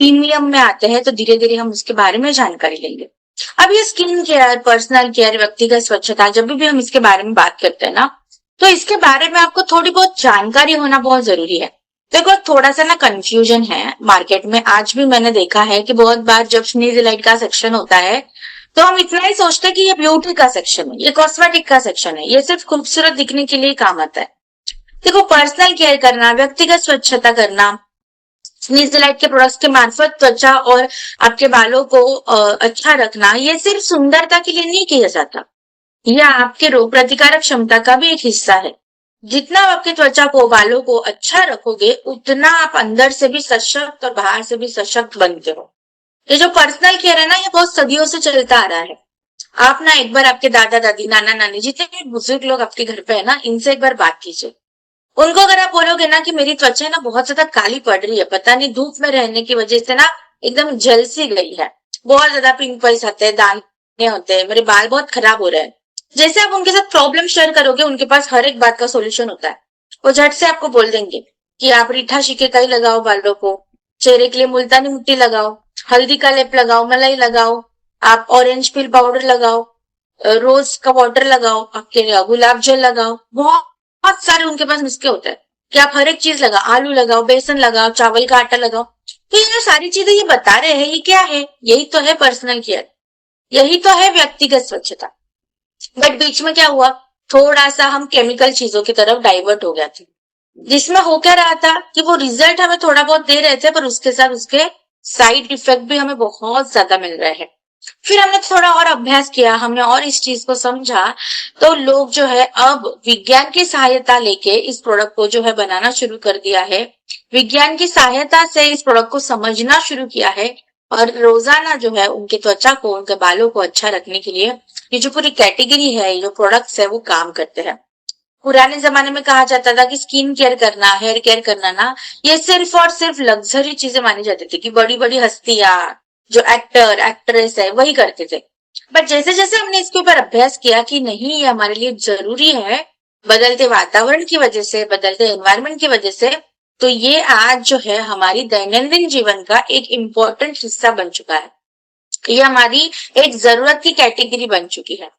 Premium में आते हैं, तो धीरे धीरे हम उसके बारे में जानकारी लेंगे। अब ये स्किन केयर, पर्सनल केयर, व्यक्तिगत स्वच्छता, जब भी हम इसके बारे में बात करते हैं ना, तो इसके बारे में आपको थोड़ी बहुत जानकारी होना बहुत जरूरी है। देखो थोड़ा सा ना कंफ्यूजन है मार्केट में, आज भी मैंने देखा है कि बहुत बार जब स्नीजलाइट का सेक्शन होता है तो हम इतना ही सोचते हैं कि ये ब्यूटी का सेक्शन है, ये कॉस्मेटिक का सेक्शन है, ये सिर्फ खूबसूरत दिखने के लिए काम आता है। देखो पर्सनल केयर करना, व्यक्तिगत स्वच्छता करना, स्नीजलाइट के प्रोडक्ट्स के मार्फत त्वचा और आपके बालों को अच्छा रखना, ये सिर्फ सुंदरता के लिए नहीं किया जाता, यह आपके रोग प्रतिकारक क्षमता का भी एक हिस्सा है। जितना आप आपकी त्वचा को, बालों को अच्छा रखोगे, उतना आप अंदर से भी सशक्त और बाहर से भी सशक्त बनते हो। ये जो पर्सनल केयर है ना, ये बहुत सदियों से चलता आ रहा है। आप ना एक बार आपके दादा दादी, नाना नानी, जितने भी बुजुर्ग लोग आपके घर पे है ना, इनसे एक बार बात कीजिए। उनको अगर आप बोलोगे ना कि मेरी त्वचा ना बहुत ज्यादा काली पड़ रही है, पता नहीं धूप में रहने की वजह से ना एकदम जल सी गई है, बहुत ज्यादा पिंपल्स आते हैं, दाने होते हैं, मेरे बाल बहुत खराब हो रहे हैं, जैसे आप उनके साथ प्रॉब्लम शेयर करोगे, उनके पास हर एक बात का सोल्यूशन होता है। वो झट से आपको बोल देंगे कि आप रीठा शिकेकाई लगाओ बालों को, चेहरे के लिए मुल्तानी मिट्टी लगाओ, हल्दी का लेप लगाओ, मलाई लगाओ, आप ऑरेंज पील पाउडर लगाओ, रोज का वाटर लगाओ, आपके गुलाब जल लगाओ, बहुत बहुत सारे उनके पास नुस्खे होते हैं कि आप हर एक चीज लगाओ, आलू लगाओ, बेसन लगाओ, चावल का आटा लगाओ। तो ये जो सारी चीजें ये बता रहे हैं, ये क्या है? यही तो है पर्सनल केयर, यही तो है व्यक्तिगत स्वच्छता। बट बीच में क्या हुआ, थोड़ा सा हम केमिकल चीजों की तरफ डाइवर्ट हो गया थे, जिसमें हो क्या रहा था कि वो रिजल्ट हमें थोड़ा बहुत दे रहे थे, पर उसके साथ उसके साइड इफेक्ट भी हमें बहुत ज्यादा मिल रहे हैं। फिर हमने थोड़ा और अभ्यास किया, हमने और इस चीज को समझा, तो लोग जो है अब विज्ञान की सहायता लेके इस प्रोडक्ट को जो है बनाना शुरू कर दिया है, विज्ञान की सहायता से इस प्रोडक्ट को समझना शुरू किया है, और रोजाना जो है उनके त्वचा को, उनके बालों को अच्छा रखने के लिए ये जो पूरी कैटेगरी है, ये जो प्रोडक्ट्स है, वो काम करते हैं। पुराने जमाने में कहा जाता था कि स्किन केयर करना, हेयर केयर करना ना, ये सिर्फ और सिर्फ लग्जरी चीजें मानी जाती थी, कि बड़ी बड़ी हस्तियां, जो एक्टर एक्ट्रेस है, वही करते थे। बट जैसे जैसे हमने इसके ऊपर अभ्यास किया कि नहीं, ये हमारे लिए जरूरी है, बदलते वातावरण की वजह से, बदलते एनवायरनमेंट की वजह से, तो ये आज जो है हमारी दैनंदिन जीवन का एक इम्पोर्टेंट हिस्सा बन चुका है। ये हमारी एक जरूरत की कैटेगरी बन चुकी है।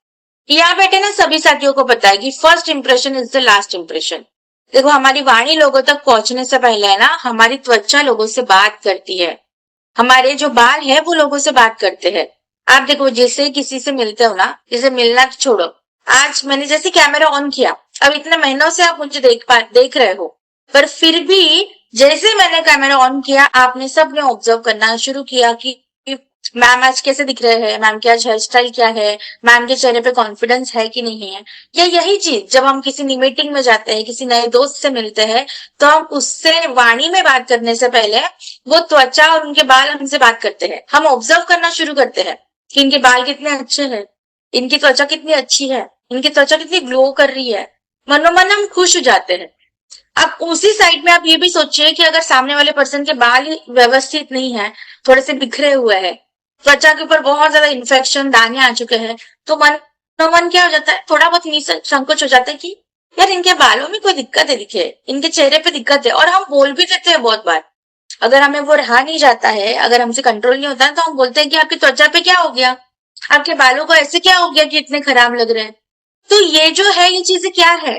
यहाँ बैठे ना सभी साथियों को पता है कि first impression is the last impression. देखो हमारी वाणी लोगों तक पहुंचने से पहले है ना, हमारी त्वचा लोगों से बात करती है, हमारे जो बाल है वो लोगों से बात करते हैं। आप देखो जैसे किसी से मिलते हो ना, जैसे मिलना तो छोड़ो, आज मैंने जैसे कैमरा ऑन किया, अब इतने महीनों से आप मुझे देख रहे हो, पर फिर भी जैसे मैंने कैमरा ऑन किया, आपने सबने ऑब्जर्व करना शुरू किया कि मैम आज कैसे दिख रहे हैं, मैम की आज हेयर स्टाइल क्या है, मैम के चेहरे पे कॉन्फिडेंस है कि नहीं है। या यही चीज जब हम किसी मीटिंग में जाते हैं, किसी नए दोस्त से मिलते हैं, तो हम उससे वाणी में बात करने से पहले वो त्वचा और उनके बाल हमसे बात करते हैं, हम ऑब्जर्व करना शुरू करते हैं कि इनके बाल कितने अच्छे हैं, इनकी त्वचा कितनी अच्छी है, इनकी त्वचा कितनी ग्लो कर रही है, मनोमन हम खुश हो जाते हैं। अब उसी साइड में आप ये भी सोचिए कि अगर सामने वाले पर्सन के बाल ही व्यवस्थित नहीं है, थोड़े से बिखरे हुए हैं, त्वचा के ऊपर बहुत ज्यादा इन्फेक्शन, दाने आ चुके हैं, तो मन क्या हो जाता है, थोड़ा बहुत संकोच हो जाता है कि यार इनके बालों में कोई दिक्कत है, दिखे इनके चेहरे पे दिक्कत है। और हम बोल भी देते हैं बहुत बार, अगर हमें वो रहा नहीं जाता है, अगर हमसे कंट्रोल नहीं होता है, तो हम बोलते हैं कि आपकी त्वचा पे क्या हो गया, आपके बालों को ऐसे क्या हो गया कि इतने खराब लग रहे हैं। तो ये जो है, ये चीजें क्या है,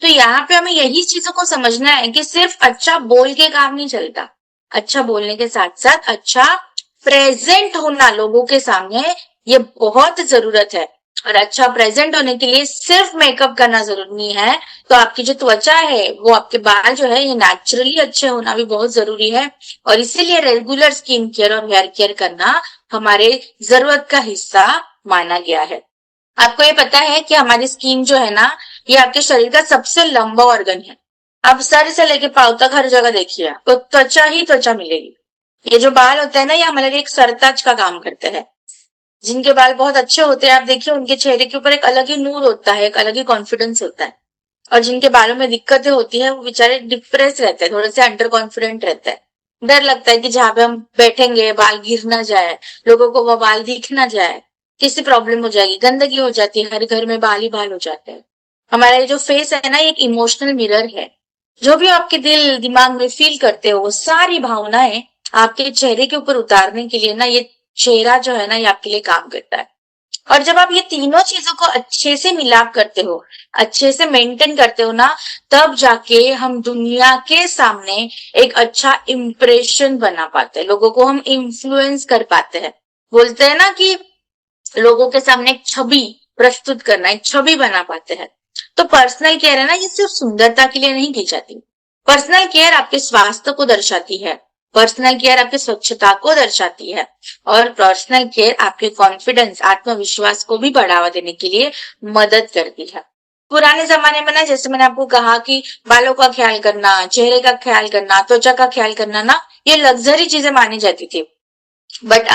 तो यहाँ पे हमें यही चीजों को समझना है कि सिर्फ अच्छा बोल के काम नहीं चलता, अच्छा बोलने के साथ साथ अच्छा प्रेजेंट होना लोगों के सामने, ये बहुत जरूरत है। और अच्छा प्रेजेंट होने के लिए सिर्फ मेकअप करना जरूरी नहीं है, तो आपकी जो त्वचा है, वो आपके बाल जो है, ये नेचुरली अच्छे होना भी बहुत जरूरी है। और इसीलिए रेगुलर स्किन केयर और हेयर केयर करना हमारे जरूरत का हिस्सा माना गया है। आपको ये पता है कि हमारी स्किन जो है ना, ये आपके शरीर का सबसे लंबा ऑर्गन है। आप सर से लेके पांव तक हर जगह देखिए, तो त्वचा ही त्वचा मिलेगी। ये जो बाल होते हैं ना, ये हमारे लिए एक सरताज का काम करते हैं। जिनके बाल बहुत अच्छे होते हैं, आप देखिए उनके चेहरे के ऊपर एक अलग ही नूर होता है, एक अलग ही कॉन्फिडेंस होता है। और जिनके बालों में दिक्कतें होती है, वो बेचारे डिप्रेस रहते हैं, थोड़े से अंडर कॉन्फिडेंट रहते हैं। डर लगता है कि जहां पे हम बैठेंगे बाल गिर ना जाए, लोगों को वो बाल दिख ना जाए, किसी प्रॉब्लम हो जाएगी, गंदगी हो जाती है, हर घर में बाल ही बाल हो जाते हैं। हमारा ये जो फेस है ना, एक इमोशनल मिरर है। जो भी आपके दिल दिमाग में फील करते हो, वो सारी भावनाएं आपके चेहरे के ऊपर उतारने के लिए ना ये चेहरा जो है ना ये आपके लिए काम करता है। और जब आप ये तीनों चीजों को अच्छे से मिलाप करते हो, अच्छे से मेंटेन करते हो ना, तब जाके हम दुनिया के सामने एक अच्छा इम्प्रेशन बना पाते हैं, लोगों को हम इन्फ्लुएंस कर पाते हैं। बोलते हैं ना कि लोगों के सामने एक छवि प्रस्तुत करना, एक छवि बना पाते हैं। तो पर्सनल केयर है ना, ये सिर्फ सुंदरता के लिए नहीं की जाती। पर्सनल केयर आपके स्वास्थ्य को दर्शाती है, पर्सनल केयर आपकी स्वच्छता को दर्शाती है, और पर्सनल केयर आपके कॉन्फिडेंस, आत्मविश्वास को भी बढ़ावा देने के लिए मदद करती है। पुराने जमाने में ना, जैसे मैंने आपको कहा कि बालों का ख्याल करना, चेहरे का ख्याल करना, त्वचा का ख्याल करना ना, ये लग्जरी चीजें मानी जाती थी। बट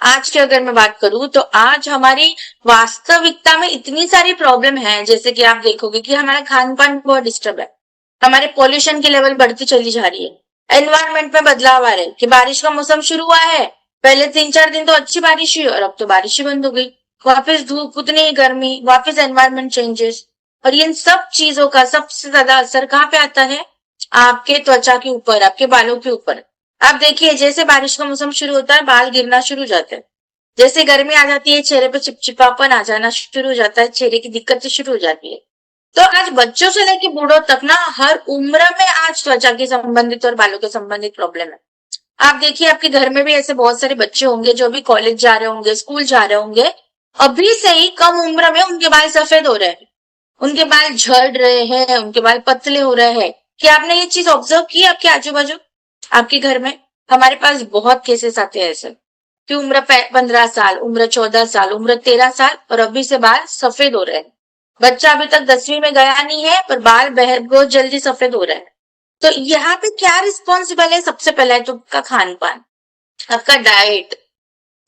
आज की अगर मैं बात करूं तो आज हमारी वास्तविकता में इतनी सारी प्रॉब्लम है। जैसे कि आप देखोगे कि हमारा खान पान बहुत डिस्टर्ब है, हमारे पॉल्यूशन की लेवल बढ़ती चली जा रही है, एनवायरमेंट में बदलाव आ रहे हैं कि बारिश का मौसम शुरू हुआ है, पहले 3-4 दिन तो अच्छी बारिश हुई और अब तो बारिश ही बंद हो गई, वापस धूप, उतनी ही गर्मी, वापस एनवायरमेंट चेंजेस। और इन सब चीजों का सबसे ज्यादा असर कहाँ पे आता है? आपके त्वचा के ऊपर, आपके बालों के ऊपर। आप देखिए, जैसे बारिश का मौसम शुरू होता है बाल गिरना शुरू हो जाते हैं, जैसे गर्मी आ जाती है चेहरे पे चिपचिपापन आ जाना शुरू हो जाता है, चेहरे की दिक्कतें शुरू हो जाती है। तो आज बच्चों से लेकर बूढ़ों तक ना, हर उम्र में आज त्वचा के संबंधित और बालों के संबंधित प्रॉब्लम है। आप देखिए, आपके घर में भी ऐसे बहुत सारे बच्चे होंगे जो अभी कॉलेज जा रहे होंगे, स्कूल जा रहे होंगे, अभी से ही कम उम्र में उनके बाल सफेद हो रहे हैं, उनके बाल झड़ रहे हैं, उनके बाल पतले हो रहे हैं। क्या आपने ये चीज ऑब्जर्व की आपके आजू बाजू, आपके घर में? हमारे पास बहुत केसेस आते हैं ऐसे कि उम्र 15 साल, उम्र 14 साल, उम्र 13 साल, और अभी से बाल सफेद हो रहे हैं। बच्चा अभी तक 10वीं में गया नहीं है पर बाल बहुत जल्दी सफेद हो रहे हैं। तो यहाँ पे क्या रिस्पॉन्सिबल है? सबसे पहला है तो आपका खान पान, आपका डाइट।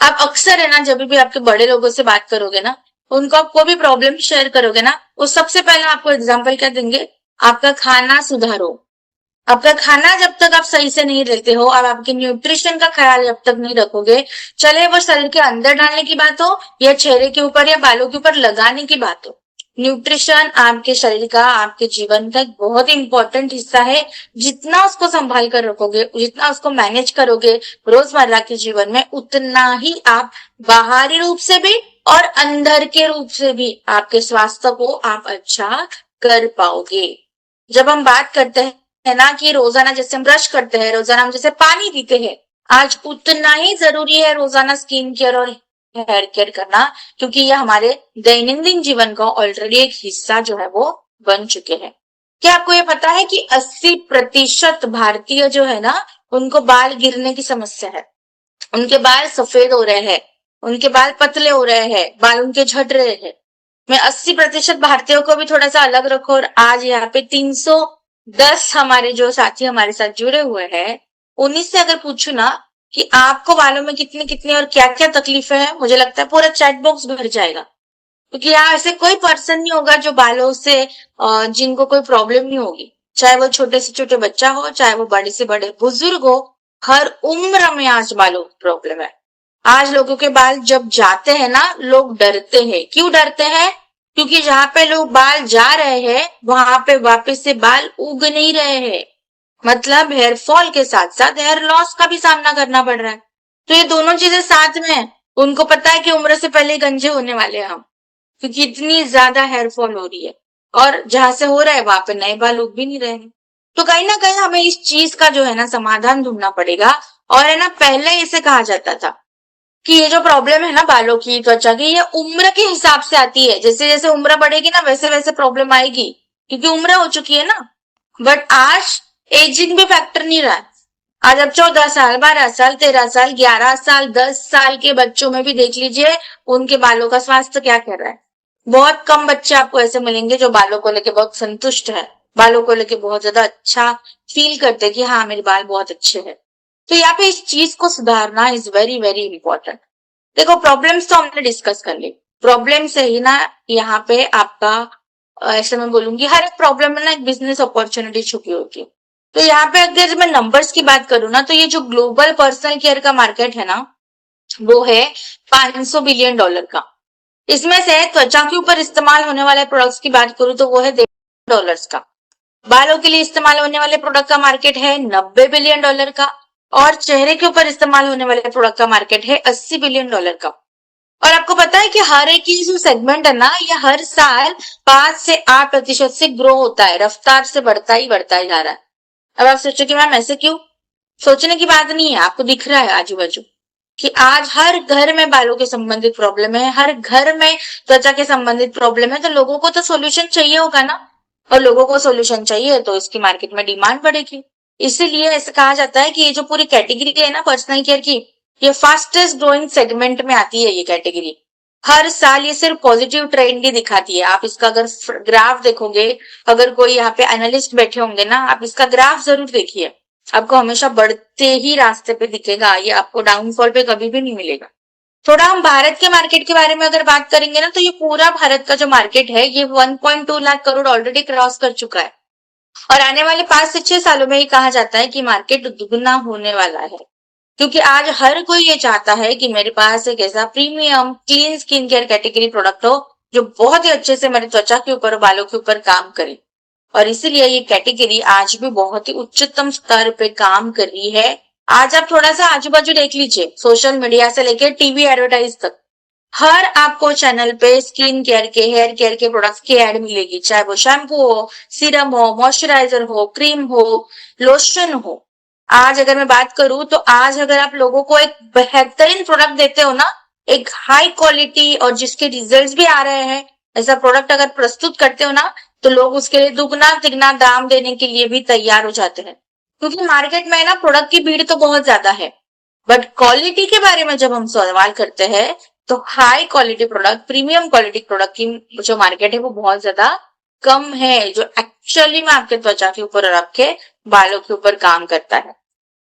आप अक्सर है ना, जब भी आपके बड़े लोगों से बात करोगे ना, उनको आप कोई भी प्रॉब्लम शेयर करोगे ना, वो सबसे पहले आपको एग्जाम्पल क्या देंगे? आपका खाना सुधारो। आपका खाना जब तक आप सही से नहीं लेते हो, अब आपके न्यूट्रिशन का ख्याल जब तक नहीं रखोगे, चले वो शरीर के अंदर डालने की बात हो या चेहरे के ऊपर या बालों के ऊपर लगाने की बात हो, न्यूट्रिशन आपके शरीर का, आपके जीवन का एक बहुत इंपॉर्टेंट हिस्सा है। जितना उसको संभाल कर रखोगे, जितना उसको मैनेज करोगे रोजमर्रा के जीवन में, उतना ही आप बाहरी रूप से भी और अंदर के रूप से भी आपके स्वास्थ्य को आप अच्छा कर पाओगे। जब हम बात करते हैं ना कि रोजाना जैसे हम ब्रश करते हैं, रोजाना हम जैसे पानी पीते हैं, आज उतना ही जरूरी है रोजाना स्किन केयर और हेयर केयर करना, क्योंकि ये हमारे दैनंदिन जीवन का ऑलरेडी एक हिस्सा जो है वो बन चुके हैं। क्या आपको ये पता है कि 80% भारतीय जो है ना, उनको बाल गिरने की समस्या है, उनके बाल सफेद हो रहे हैं, उनके बाल पतले हो रहे हैं, बाल उनके झड़ रहे हैं। मैं 80% भारतीयों को भी थोड़ा सा अलग रखो, और आज यहाँ पे 310 हमारे जो साथी हमारे साथ जुड़े हुए हैं, उन्हीं से अगर पूछू ना कि आपको बालों में कितनी कितनी और क्या क्या तकलीफें हैं, मुझे लगता है पूरा चैट बॉक्स भर जाएगा। क्योंकि यहाँ ऐसे कोई पर्सन नहीं होगा जो बालों से जिनको कोई प्रॉब्लम नहीं होगी, चाहे वो छोटे से छोटे बच्चा हो, चाहे वो बड़े से बड़े बुजुर्ग हो, हर उम्र में आज बालों की प्रॉब्लम है। आज लोगों के बाल जब जाते हैं ना, लोग डरते हैं। क्यों डरते हैं? क्योंकि जहां पे लोग बाल जा रहे हैं वहां पे वापस से बाल उग नहीं रहे हैं, मतलब हेयर फॉल के साथ साथ हेयर लॉस का भी सामना करना पड़ रहा है। तो ये दोनों चीजें साथ में है। उनको पता है कि उम्र से पहले गंजे होने वाले हैं हम, क्योंकि इतनी ज्यादा हेयर फॉल हो रही है, और जहां से हो रहा है वहां पे नए बाल उग भी नहीं रहे हैं। तो कहीं ना कहीं हमें इस चीज का जो है ना समाधान ढूंढना पड़ेगा। और है ना, पहले इसे कहा जाता था कि ये जो प्रॉब्लम है ना बालों की, त्वचा की, ये उम्र के हिसाब से आती है, जैसे जैसे उम्र बढ़ेगी ना वैसे वैसे प्रॉब्लम आएगी, क्योंकि उम्र हो चुकी है ना। बट आज एजिंग भी फैक्टर नहीं रहा है। आज अब 14 साल, 12 साल, 13 साल, 11 साल, 10 साल के बच्चों में भी देख लीजिए उनके बालों का स्वास्थ्य क्या कर रहा है। बहुत कम बच्चे आपको ऐसे मिलेंगे जो बालों को लेके बहुत संतुष्ट है, बालों को लेके बहुत ज्यादा अच्छा फील करते कि हाँ मेरे बाल बहुत अच्छे हैं। तो यहाँ पे इस चीज को सुधारना इज वेरी वेरी इंपॉर्टेंट। देखो, प्रॉब्लम्स तो हमने डिस्कस कर ली, प्रॉब्लम से ही ना यहाँ पे आपका ऐसे मैं बोलूंगी हर एक प्रॉब्लम में ना एक बिजनेस अपॉर्चुनिटी छुपी होती है। तो यहाँ पे अगर मैं नंबर्स की बात करूँ ना, तो ये जो ग्लोबल पर्सनल केयर का मार्केट है ना, वो है $500 बिलियन का। इसमें से त्वचा के ऊपर इस्तेमाल होने वाले प्रोडक्ट्स की बात करूं तो वो है $1.5 का। बालों के लिए इस्तेमाल होने वाले प्रोडक्ट का मार्केट है $90 बिलियन का। और चेहरे के ऊपर इस्तेमाल होने वाले प्रोडक्ट का मार्केट है $80 बिलियन का। और आपको पता है कि हर एक की जो सेगमेंट है ना, ये हर साल 5 से 8% से ग्रो होता है, रफ्तार से बढ़ता ही जा रहा है। अब आप सोचो कि मैम ऐसे क्यों? सोचने की बात नहीं है, आपको दिख रहा है आजू बाजू कि आज हर घर में बालों के संबंधित प्रॉब्लम है, हर घर में त्वचा के संबंधित प्रॉब्लम है, तो लोगों को तो सोल्यूशन चाहिए होगा ना। और लोगों को सोल्यूशन चाहिए तो इसकी मार्केट में डिमांड बढ़ेगी। इसीलिए ऐसा कहा जाता है कि ये जो पूरी कैटेगरी है ना पर्सनल केयर की, ये फास्टेस्ट ग्रोइंग सेगमेंट में आती है ये कैटेगरी। हर साल ये सिर्फ पॉजिटिव ट्रेंड ही दिखाती है। आप इसका अगर ग्राफ देखोगे, अगर कोई यहाँ पे एनालिस्ट बैठे होंगे ना, आप इसका ग्राफ जरूर देखिए, आपको हमेशा बढ़ते ही रास्ते पे दिखेगा, ये आपको डाउनफॉल पे कभी भी नहीं मिलेगा। थोड़ा हम भारत के मार्केट के बारे में अगर बात करेंगे ना, तो ये पूरा भारत का जो मार्केट है ये 1.2 लाख करोड़ ऑलरेडी क्रॉस कर चुका है। और आने वाले 5 से 6 सालों में ये कहा जाता है कि मार्केट दुगना होने वाला है, क्योंकि आज हर कोई ये चाहता है कि मेरे पास एक ऐसा premium clean skin care category product हो जो बहुत ही अच्छे से मेरी त्वचा के ऊपर, बालों के ऊपर काम करे। और इसीलिए ये कैटेगरी आज भी बहुत ही उच्चतम स्तर पे काम कर रही है। आज आप थोड़ा सा आजू बाजू देख लीजिए, सोशल मीडिया से लेकर टीवी एडवर्टाइज तक, हर आपको चैनल पे स्किन केयर के, हेयर केयर के प्रोडक्ट्स की एड मिलेगी, चाहे वो शैम्पू हो, सीरम हो, मॉइस्चराइजर हो, क्रीम हो, लोशन हो। आज अगर मैं बात करूं तो आज अगर आप लोगों को एक बेहतरीन प्रोडक्ट देते हो ना, एक हाई क्वालिटी और जिसके रिजल्ट्स भी आ रहे हैं, ऐसा प्रोडक्ट अगर प्रस्तुत करते हो ना, तो लोग उसके लिए दुगना तिगना दाम देने के लिए भी तैयार हो जाते हैं। क्योंकि मार्केट में ना प्रोडक्ट की भीड़ तो बहुत ज्यादा है, बट क्वालिटी के बारे में जब हम सवाल करते हैं तो high quality product, premium quality product की जो मार्केट है वो बहुत ज्यादा कम है, जो एक्चुअली में आपके त्वचा के ऊपर और आपके बालों के ऊपर काम करता है।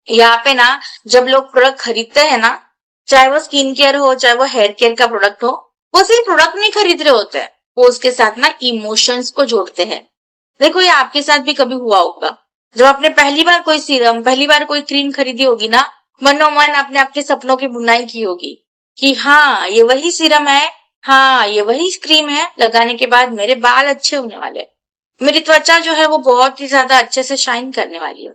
यहाँ पे ना जब लोग प्रोडक्ट खरीदते हैं ना, चाहे वो स्किन केयर हो, चाहे वो हेयर केयर का प्रोडक्ट हो, वो सिर्फ प्रोडक्ट नहीं खरीद रहे होते हैं, वो उसके साथ ना इमोशंस को जोड़ते हैं। देखो ये आपके साथ भी कभी हुआ होगा, जब आपने पहली बार कोई सीरम, पहली बार कोई क्रीम खरीदी होगी ना, मनोमन आपने आपके सपनों की बुनाई की होगी कि हाँ ये वही सीरम है, हाँ ये वही क्रीम है, लगाने के बाद मेरे बाल अच्छे होने वाले, मेरी त्वचा जो है वो बहुत ही ज्यादा अच्छे से शाइन करने वाली है।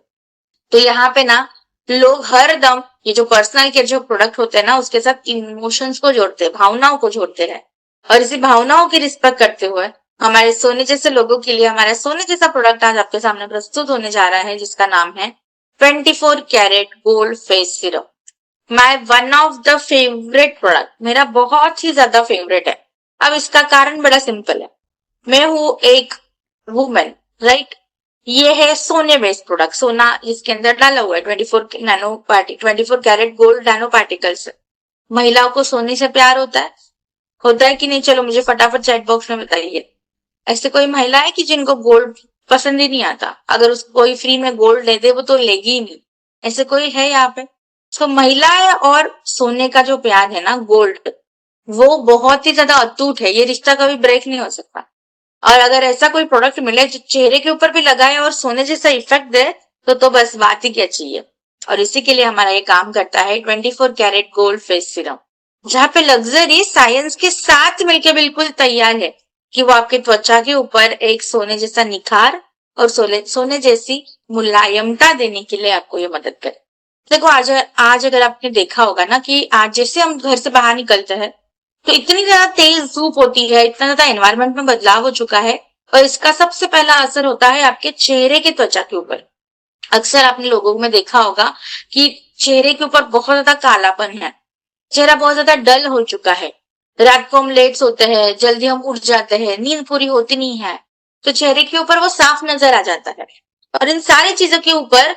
तो यहाँ पे ना लोग हर दम ये जो पर्सनल केयर जो प्रोडक्ट होते हैं ना, उसके साथ इमोशंस को जोड़ते हैं, भावनाओं को जोड़ते हैं। और इसी भावनाओं की रिस्पेक्ट करते हुए हमारे सोने जैसे लोगों के लिए हमारा सोने जैसा प्रोडक्ट आज आपके सामने प्रस्तुत होने जा रहा है, जिसका नाम है 24 carat gold face serum. My one of the favourite product, मेरा बहुत ही ज्यादा फेवरेट है। अब इसका कारण बड़ा सिंपल है, मैं हूं एक वुमेन, राइट। ये है सोने बेस्ड प्रोडक्ट, सोना इसके अंदर डाला हुआ है, 24 कैरेट गोल्ड नैनो पार्टिकल्स। महिलाओं को सोने से प्यार होता है कि नहीं? चलो मुझे फटाफट चैट बॉक्स में बताइए। ऐसे कोई महिला है कि जिनको गोल्ड पसंद ही नहीं आता? अगर उसको कोई फ्री में गोल्ड दे दे वो तो लेगी ही नहीं, ऐसे कोई है यहाँ पे? तो महिला और सोने का जो प्यार है ना, गोल्ड, वो बहुत ही ज्यादा अटूट है, ये रिश्ता कभी ब्रेक नहीं हो सकता। और अगर ऐसा कोई प्रोडक्ट मिले जो चेहरे के ऊपर भी लगाए और सोने जैसा इफेक्ट दे, तो बस बात ही क्या चाहिए। और इसी के लिए हमारा ये काम करता है 24 कैरेट गोल्ड फेस सीरम, जहाँ पे लग्जरी साइंस के साथ मिलकर बिल्कुल तैयार है कि वो आपके त्वचा के ऊपर एक सोने जैसा निखार और सोने जैसी मुलायमता देने के लिए आपको ये मदद करे। देखो आज अगर आपने देखा होगा ना कि आज जैसे हम घर से बाहर निकलते हैं तो इतनी ज्यादा तेज धूप होती है, इतना ज्यादा एनवायरनमेंट में बदलाव हो चुका है, और इसका सबसे पहला असर होता है आपके चेहरे के त्वचा के ऊपर। अक्सर आपने लोगों में देखा होगा कि चेहरे के ऊपर बहुत ज्यादा कालापन है, चेहरा बहुत ज्यादा डल हो चुका है, रात को हम लेट सोते हैं, जल्दी हम उठ जाते हैं, नींद पूरी होती नहीं है, तो चेहरे के ऊपर वो साफ नजर आ जाता है। और इन सारी चीजों के ऊपर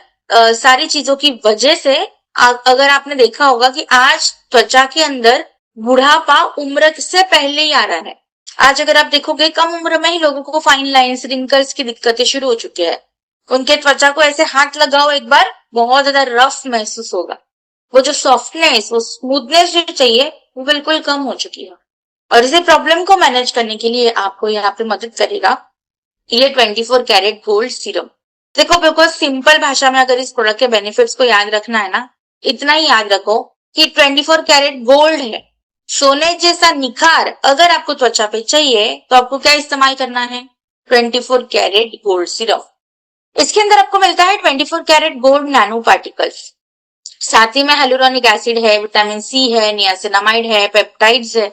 सारी चीजों की वजह से अगर आपने देखा होगा कि आज त्वचा के अंदर बुढ़ापा उम्र से पहले ही आ रहा है। आज अगर आप देखोगे कम उम्र में ही लोगों को फाइन लाइंस, रिंकल्स की दिक्कतें शुरू हो चुकी है। उनके त्वचा को ऐसे हाथ लगाओ एक बार, बहुत ज्यादा रफ महसूस होगा, वो जो सॉफ्टनेस, वो स्मूथनेस जो चाहिए वो बिल्कुल कम हो चुकी है। और इसे प्रॉब्लम को मैनेज करने के लिए आपको यहाँ पे मदद करेगा ये 24 कैरेट गोल्ड सीरम। देखो बिल्कुल सिंपल भाषा में अगर इस प्रोडक्ट के बेनिफिट्स को याद रखना है ना, इतना ही याद रखो कि 24 कैरेट गोल्ड है, सोने जैसा निखार अगर आपको त्वचा पे चाहिए तो आपको क्या इस्तेमाल करना है? 24 कैरेट गोल्ड सीरम। इसके अंदर आपको मिलता है 24 कैरेट गोल्ड नैनो पार्टिकल्स। साथ ही में हेलुरोनिक एसिड है, विटामिन सी है, नियासिनामाइड है, पेप्टाइड्स है,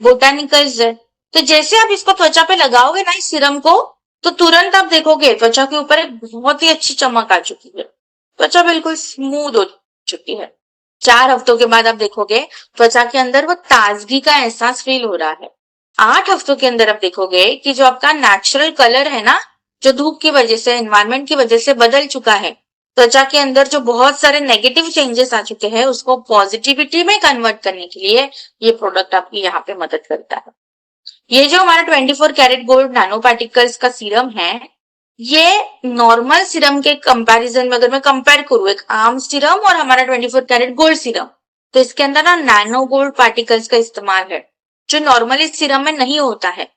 बोटानिकल्स है। तो जैसे आप इसको त्वचा पे लगाओगे ना इस सीरम को, तो तुरंत आप देखोगे त्वचा के ऊपर एक बहुत ही अच्छी चमक आ चुकी है, त्वचा बिल्कुल स्मूथ हो चुकी है। 4 हफ्तों के बाद आप देखोगे त्वचा के अंदर वो ताजगी का एहसास फील हो रहा है। 8 हफ्तों के अंदर आप देखोगे कि जो आपका नेचुरल कलर है ना, जो धूप की वजह से, एनवायरमेंट की वजह से बदल चुका है, त्वचा के अंदर जो बहुत सारे नेगेटिव चेंजेस आ चुके हैं उसको पॉजिटिविटी में कन्वर्ट करने के लिए ये प्रोडक्ट आपकी यहाँ पे मदद करता है। ये जो हमारा 24 कैरेट गोल्ड नैनो पार्टिकल्स का सीरम है, ये नॉर्मल सीरम के कंपैरिजन में अगर मैं कंपेयर करूं एक आम सीरम और हमारा 24 कैरेट गोल्ड सीरम, तो इसके अंदर ना नैनो गोल्ड पार्टिकल्स का इस्तेमाल है जो नॉर्मली सीरम में नहीं होता है,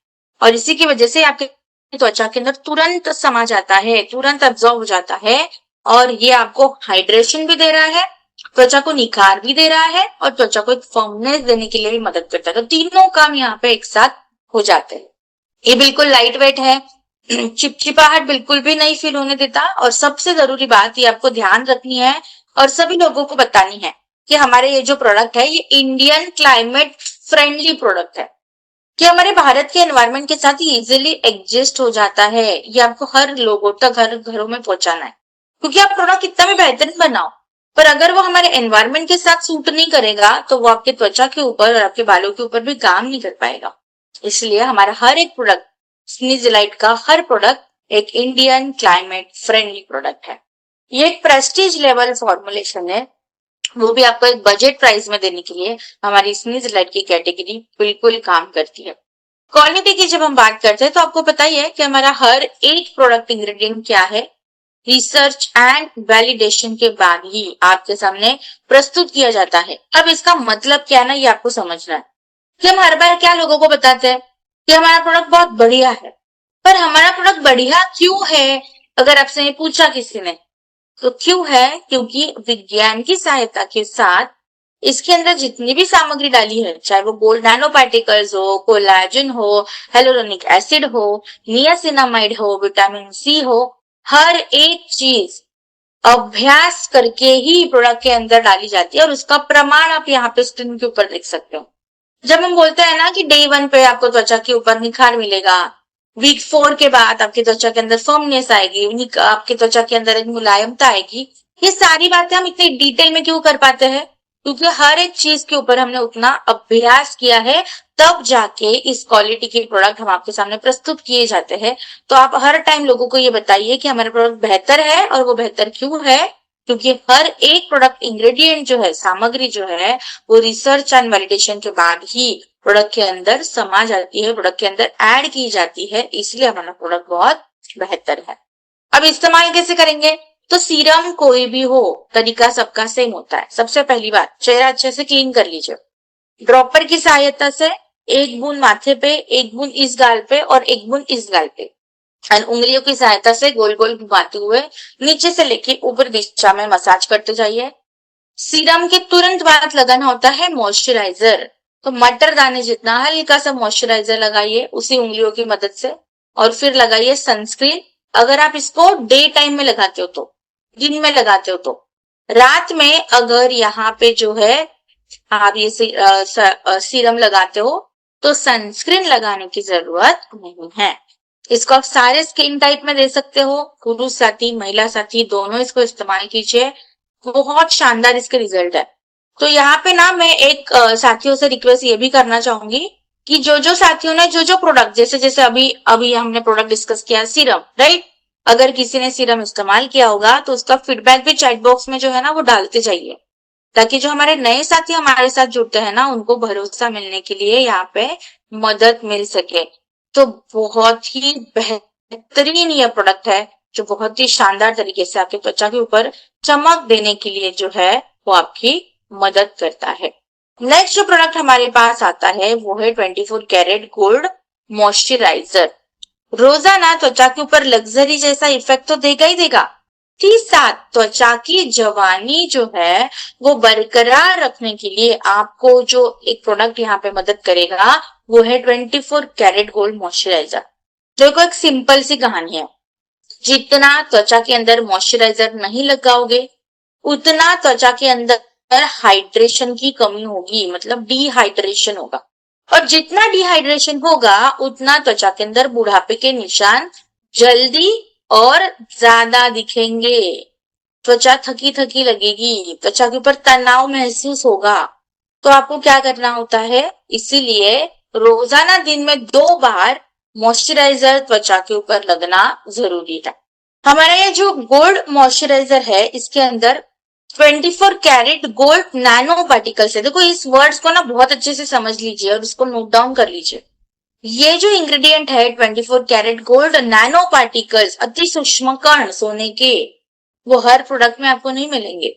और इसी की वजह से आपके त्वचा के अंदर तुरंत समा जाता है, तुरंत एब्जॉर्ब हो जाता है, और ये आपको हाइड्रेशन भी दे रहा है, त्वचा को निखार भी दे रहा है, और त्वचा को एक फर्मनेस देने के लिए भी मदद करता है। तो तीनों काम यहाँ पे एक साथ हो जाते हैं। ये बिल्कुल लाइट वेट है, चिपचिपाहट बिल्कुल भी नहीं फील होने देता, और सबसे जरूरी बात ये आपको ध्यान रखनी है और सभी लोगों को बतानी है कि हमारे ये जो प्रोडक्ट है ये इंडियन क्लाइमेट फ्रेंडली प्रोडक्ट है, कि हमारे भारत के एनवायरनमेंट के साथ ही इजिली एडजस्ट हो जाता है। ये आपको हर लोगों तक, हर घरों में पहुंचाना है, क्योंकि आप प्रोडक्ट कितना भी बेहतरीन बनाओ, पर अगर वो हमारे एनवायरनमेंट के साथ सूट नहीं करेगा तो वो आपके त्वचा के ऊपर और आपके बालों के ऊपर भी काम नहीं कर पाएगा। इसलिए हमारा हर एक प्रोडक्ट, स्नीजलाइट का हर प्रोडक्ट एक इंडियन क्लाइमेट फ्रेंडली प्रोडक्ट है। ये एक प्रेस्टीज लेवल फॉर्मुलेशन है, वो भी आपको एक बजट प्राइस में देने के लिए हमारी स्नीजलाइट की कैटेगरी बिल्कुल काम करती है। क्वालिटी की जब हम बात करते हैं तो आपको पता ही है कि हमारा हर एक प्रोडक्ट इंग्रेडिएंट क्या है, रिसर्च एंड वैलिडेशन के बाद ही आपके सामने प्रस्तुत किया जाता है। अब इसका मतलब क्या है ना, ये आपको समझना है कि हम हर बार क्या लोगों को बताते हैं कि हमारा प्रोडक्ट बहुत बढ़िया है, पर हमारा प्रोडक्ट बढ़िया क्यों है? अगर आपसे ये पूछा किसी ने तो क्यों है? क्योंकि विज्ञान की सहायता के साथ इसके अंदर जितनी भी सामग्री डाली है, चाहे वो गोल्ड नैनो पार्टिकल्स हो, कोलाजन हो, हेलोरोनिक एसिड हो, नियासिनामाइड हो, विटामिन सी हो, हर एक चीज अभ्यास करके ही प्रोडक्ट के अंदर डाली जाती है, और उसका प्रमाण आप यहाँ पे स्क्रीन के ऊपर देख सकते हो। जब हम बोलते हैं ना कि डे 1 पे आपको त्वचा के ऊपर निखार मिलेगा, वीक 4 के बाद आपकी त्वचा के अंदर फर्मनेस आएगी, आपकी त्वचा के अंदर एक मुलायमता आएगी, ये सारी बातें हम इतनी डिटेल में क्यों कर पाते हैं? क्योंकि हर एक चीज के ऊपर हमने उतना अभ्यास किया है, तब जाके इस क्वालिटी के प्रोडक्ट हम आपके सामने प्रस्तुत किए जाते हैं। तो आप हर टाइम लोगों को ये बताइए कि हमारा प्रोडक्ट बेहतर है, और वो बेहतर क्यों है? क्योंकि हर एक प्रोडक्ट इंग्रेडिएंट जो है, सामग्री जो है, वो रिसर्च एंड वैलिडेशन के बाद ही प्रोडक्ट के अंदर समा जाती है, प्रोडक्ट के अंदर ऐड की जाती है, इसलिए हमारा प्रोडक्ट बहुत बेहतर है। अब इस्तेमाल कैसे करेंगे? तो सीरम कोई भी हो, तरीका सबका सेम होता है। सबसे पहली बात, चेहरा अच्छे से क्लीन कर लीजिए। ड्रॉपर की सहायता से एक बूंद माथे पे, एक बूंद इस गाल पे और एक बूंद इस गाल पे, और उंगलियों की सहायता से गोल गोल घुमाते हुए नीचे से लेके ऊपर दिशा में मसाज करते जाइए। सीरम के तुरंत बाद लगाना होता है मॉइस्चराइजर। तो मटर दाने जितना हल्का सा मॉइस्चराइजर लगाइए उसी उंगलियों की मदद से, और फिर लगाइए सनस्क्रीन। अगर आप इसको डे टाइम में लगाते हो तो, दिन में लगाते हो तो, रात में अगर यहाँ पे जो है आप ये सीरम लगाते हो तो सनस्क्रीन लगाने की जरूरत नहीं है। इसको आप सारे स्किन टाइप में दे सकते हो, पुरुष साथी, महिला साथी, दोनों इसको इस्तेमाल कीजिए, बहुत शानदार इसके रिजल्ट है। तो यहाँ पे ना मैं एक साथियों से रिक्वेस्ट ये भी करना चाहूंगी कि जो जो साथियों ने जो जो प्रोडक्ट, जैसे जैसे अभी अभी हमने प्रोडक्ट डिस्कस किया सीरम, राइट, अगर किसी ने सीरम इस्तेमाल किया होगा तो उसका फीडबैक भी चैट बॉक्स में जो है ना वो डालते जाइए, ताकि जो हमारे नए साथी हमारे साथ जुड़ते हैं ना उनको भरोसा मिलने के लिए यहाँ पे मदद मिल सके। तो बहुत ही बेहतरीन ये प्रोडक्ट है जो बहुत ही शानदार तरीके से आपके त्वचा के ऊपर चमक देने के लिए जो है वो आपकी मदद करता है। नेक्स्ट जो प्रोडक्ट हमारे पास आता है वो है 24 कैरेट गोल्ड मॉइस्चराइजर। रोजाना त्वचा के ऊपर लग्जरी जैसा इफेक्ट तो देगा ही देगा, ही साथ त्वचा की जवानी जो है वो बरकरार रखने के लिए आपको जो एक प्रोडक्ट यहाँ पे मदद करेगा वो है 24 कैरेट गोल्ड मॉइस्चराइजर। देखो एक सिंपल सी कहानी है, जितना त्वचा के अंदर मॉइस्चराइजर नहीं लगाओगे उतना त्वचा के अंदर हाइड्रेशन की कमी होगी, मतलब डिहाइड्रेशन होगा। और जितना डिहाइड्रेशन होगा उतना त्वचा के अंदर बुढ़ापे के निशान जल्दी और ज्यादा दिखेंगे। त्वचा थकी थकी लगेगी, त्वचा के ऊपर तनाव महसूस होगा। तो आपको क्या करना होता है, इसीलिए रोजाना दिन में 2 बार मॉइस्चराइजर त्वचा के ऊपर लगना जरूरी है। हमारा ये जो गोल्ड मॉइस्चराइजर है, इसके अंदर 24 कैरेट गोल्ड नैनो पार्टिकल्स है। देखो इस वर्ड्स को ना बहुत अच्छे से समझ लीजिए और इसको नोट डाउन कर लीजिए। ये जो इंग्रेडिएंट है 24 कैरेट गोल्ड नैनो पार्टिकल्स, अति सूक्ष्म कण सोने के, वो हर प्रोडक्ट में आपको नहीं मिलेंगे।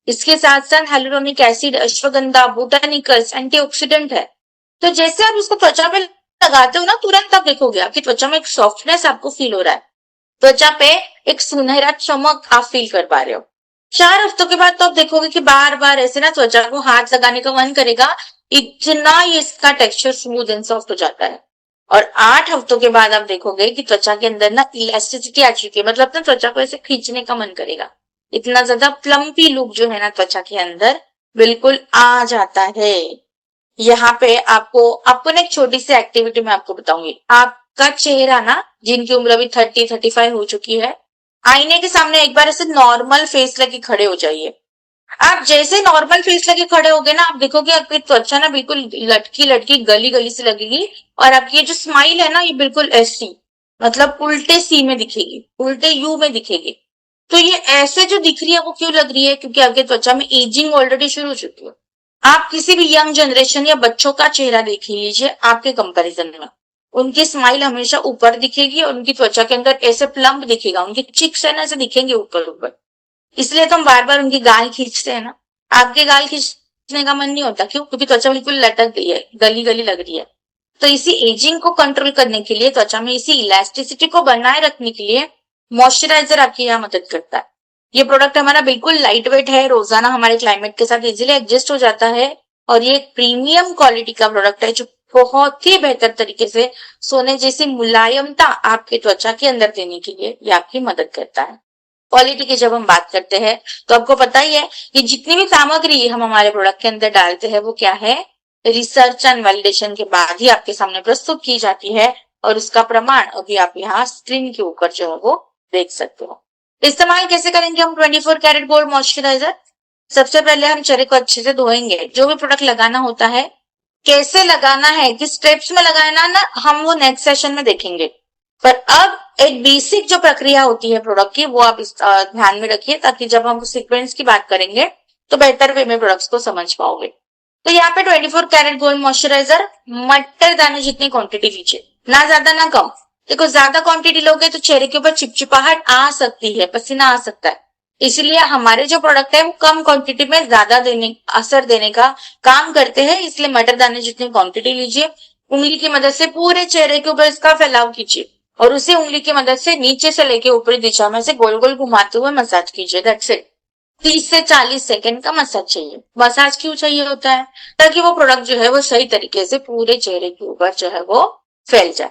इसके साथ साथ hyaluronic acid, ashwagandha, botanicals, antioxidant है। तो जैसे आप इसको त्वचा पे लगाते हो ना, तुरंत आप देखोगे आपकी त्वचा में एक सॉफ्टनेस आपको फील हो रहा है, त्वचा पे एक सुनहरा चमक आप फील कर पा रहे हो। 4 हफ्तों के बाद तो आप देखोगे कि बार बार ऐसे ना त्वचा को हाथ लगाने का मन करेगा, इतना ये इसका टेक्सचर स्मूथ एंड सॉफ्ट हो जाता है। और 8 हफ्तों के बाद आप देखोगे कि त्वचा के अंदर ना इलास्टिसिटी आ चुकी है, मतलब ना त्वचा को ऐसे खींचने का मन करेगा। इतना ज्यादा प्लम्पी लुक जो है ना त्वचा के अंदर बिल्कुल आ जाता है। यहाँ पे आपको आपको ना एक छोटी सी एक्टिविटी मैं आपको बताऊंगी। आपका चेहरा ना, जिनकी उम्र अभी 30-35 हो चुकी है, आईने के सामने एक बार ऐसे नॉर्मल फेस लगे खड़े हो जाइए। आप जैसे नॉर्मल फेस लगे खड़े होगे ना, आप देखोगे आपकी त्वचा ना बिल्कुल लटकी लटकी गली गली से लगेगी। और आपकी ये जो स्माइल है ना, ये बिल्कुल ऐसी, मतलब उल्टे सी में दिखेगी, उल्टे यू में दिखेगी। तो ये ऐसे जो दिख रही है वो क्यों लग रही है, क्योंकि आपके त्वचा में एजिंग ऑलरेडी शुरू हो चुकी है। आप किसी भी यंग जनरेशन या बच्चों का चेहरा देख लीजिए, आपके कंपैरिजन में उनकी स्माइल हमेशा ऊपर दिखेगी और उनकी त्वचा के अंदर ऐसे प्लम्प दिखेगा, उनके चिक्स है ना ऐसे दिखेंगे ऊपर ऊपर। इसलिए तो हम बार बार उनकी गाल खींचते हैं ना। आपके गाल खींचने का मन नहीं होता, क्यों? क्योंकि त्वचा बिल्कुल लटक गई है, गली गली लग रही है। तो इसी एजिंग को कंट्रोल करने के लिए, त्वचा में इसी इलास्टिसिटी को बनाए रखने के लिए मॉइस्चराइजर आपकी यहाँ मदद करता है। ये प्रोडक्ट हमारा बिल्कुल लाइट वेट है, रोजाना हमारे क्लाइमेट के साथ इजिली एडजस्ट हो जाता है। और ये एक प्रीमियम क्वालिटी का प्रोडक्ट है जो बहुत ही बेहतर तरीके से सोने जैसी मुलायमता आपके त्वचा के अंदर देने के लिए ये आपकी मदद करता है। क्वालिटी की जब हम बात करते हैं तो आपको पता ही है कि जितनी भी सामग्री हम हमारे प्रोडक्ट के अंदर डालते हैं वो क्या है, रिसर्च एंड वैलिडेशन के बाद ही आपके सामने प्रस्तुत की जाती है। और उसका प्रमाण अभी आप यहाँ स्क्रीन के ऊपर जो है वो देख सकते हो। इस्तेमाल कैसे करेंगे हम 24 कैरेट गोल्ड मॉइस्चराइजर? सबसे पहले हम चेहरे को अच्छे से धोएंगे। जो भी प्रोडक्ट लगाना होता है, कैसे लगाना है, किस स्टेप्स में लगाना ना, हम वो नेक्स्ट सेशन में देखेंगे। पर अब एक बेसिक जो प्रक्रिया होती है प्रोडक्ट की, वो आप ध्यान में रखिए, ताकि जब हम सीक्वेंस की बात करेंगे तो बेहतर वे में प्रोडक्ट्स को समझ पाओगे। तो यहाँ पे 24 कैरेट गोल्ड मॉइस्चराइजर मटर दाने जितनी क्वांटिटी लीजिए, ना ज्यादा ना कम। देखो ज्यादा क्वांटिटी लोगे तो चेहरे के ऊपर चिपचिपाहट आ सकती है, पसीना आ सकता है। इसलिए हमारे जो प्रोडक्ट है वो कम क्वांटिटी में ज्यादा असर देने का काम करते हैं। इसलिए मटर दाने जितनी क्वांटिटी लीजिए, उंगली की मदद से पूरे चेहरे के ऊपर इसका फैलाव कीजिए और उसे उंगली की मदद से नीचे से लेके ऊपरी दिशा में से गोल गोल घुमाते हुए मसाज कीजिए। That's it. 30 से 40 सेकंड का मसाज चाहिए। मसाज क्यों चाहिए होता है? ताकि वो प्रोडक्ट जो है वो सही तरीके से पूरे चेहरे के ऊपर जो है वो फैल जाए।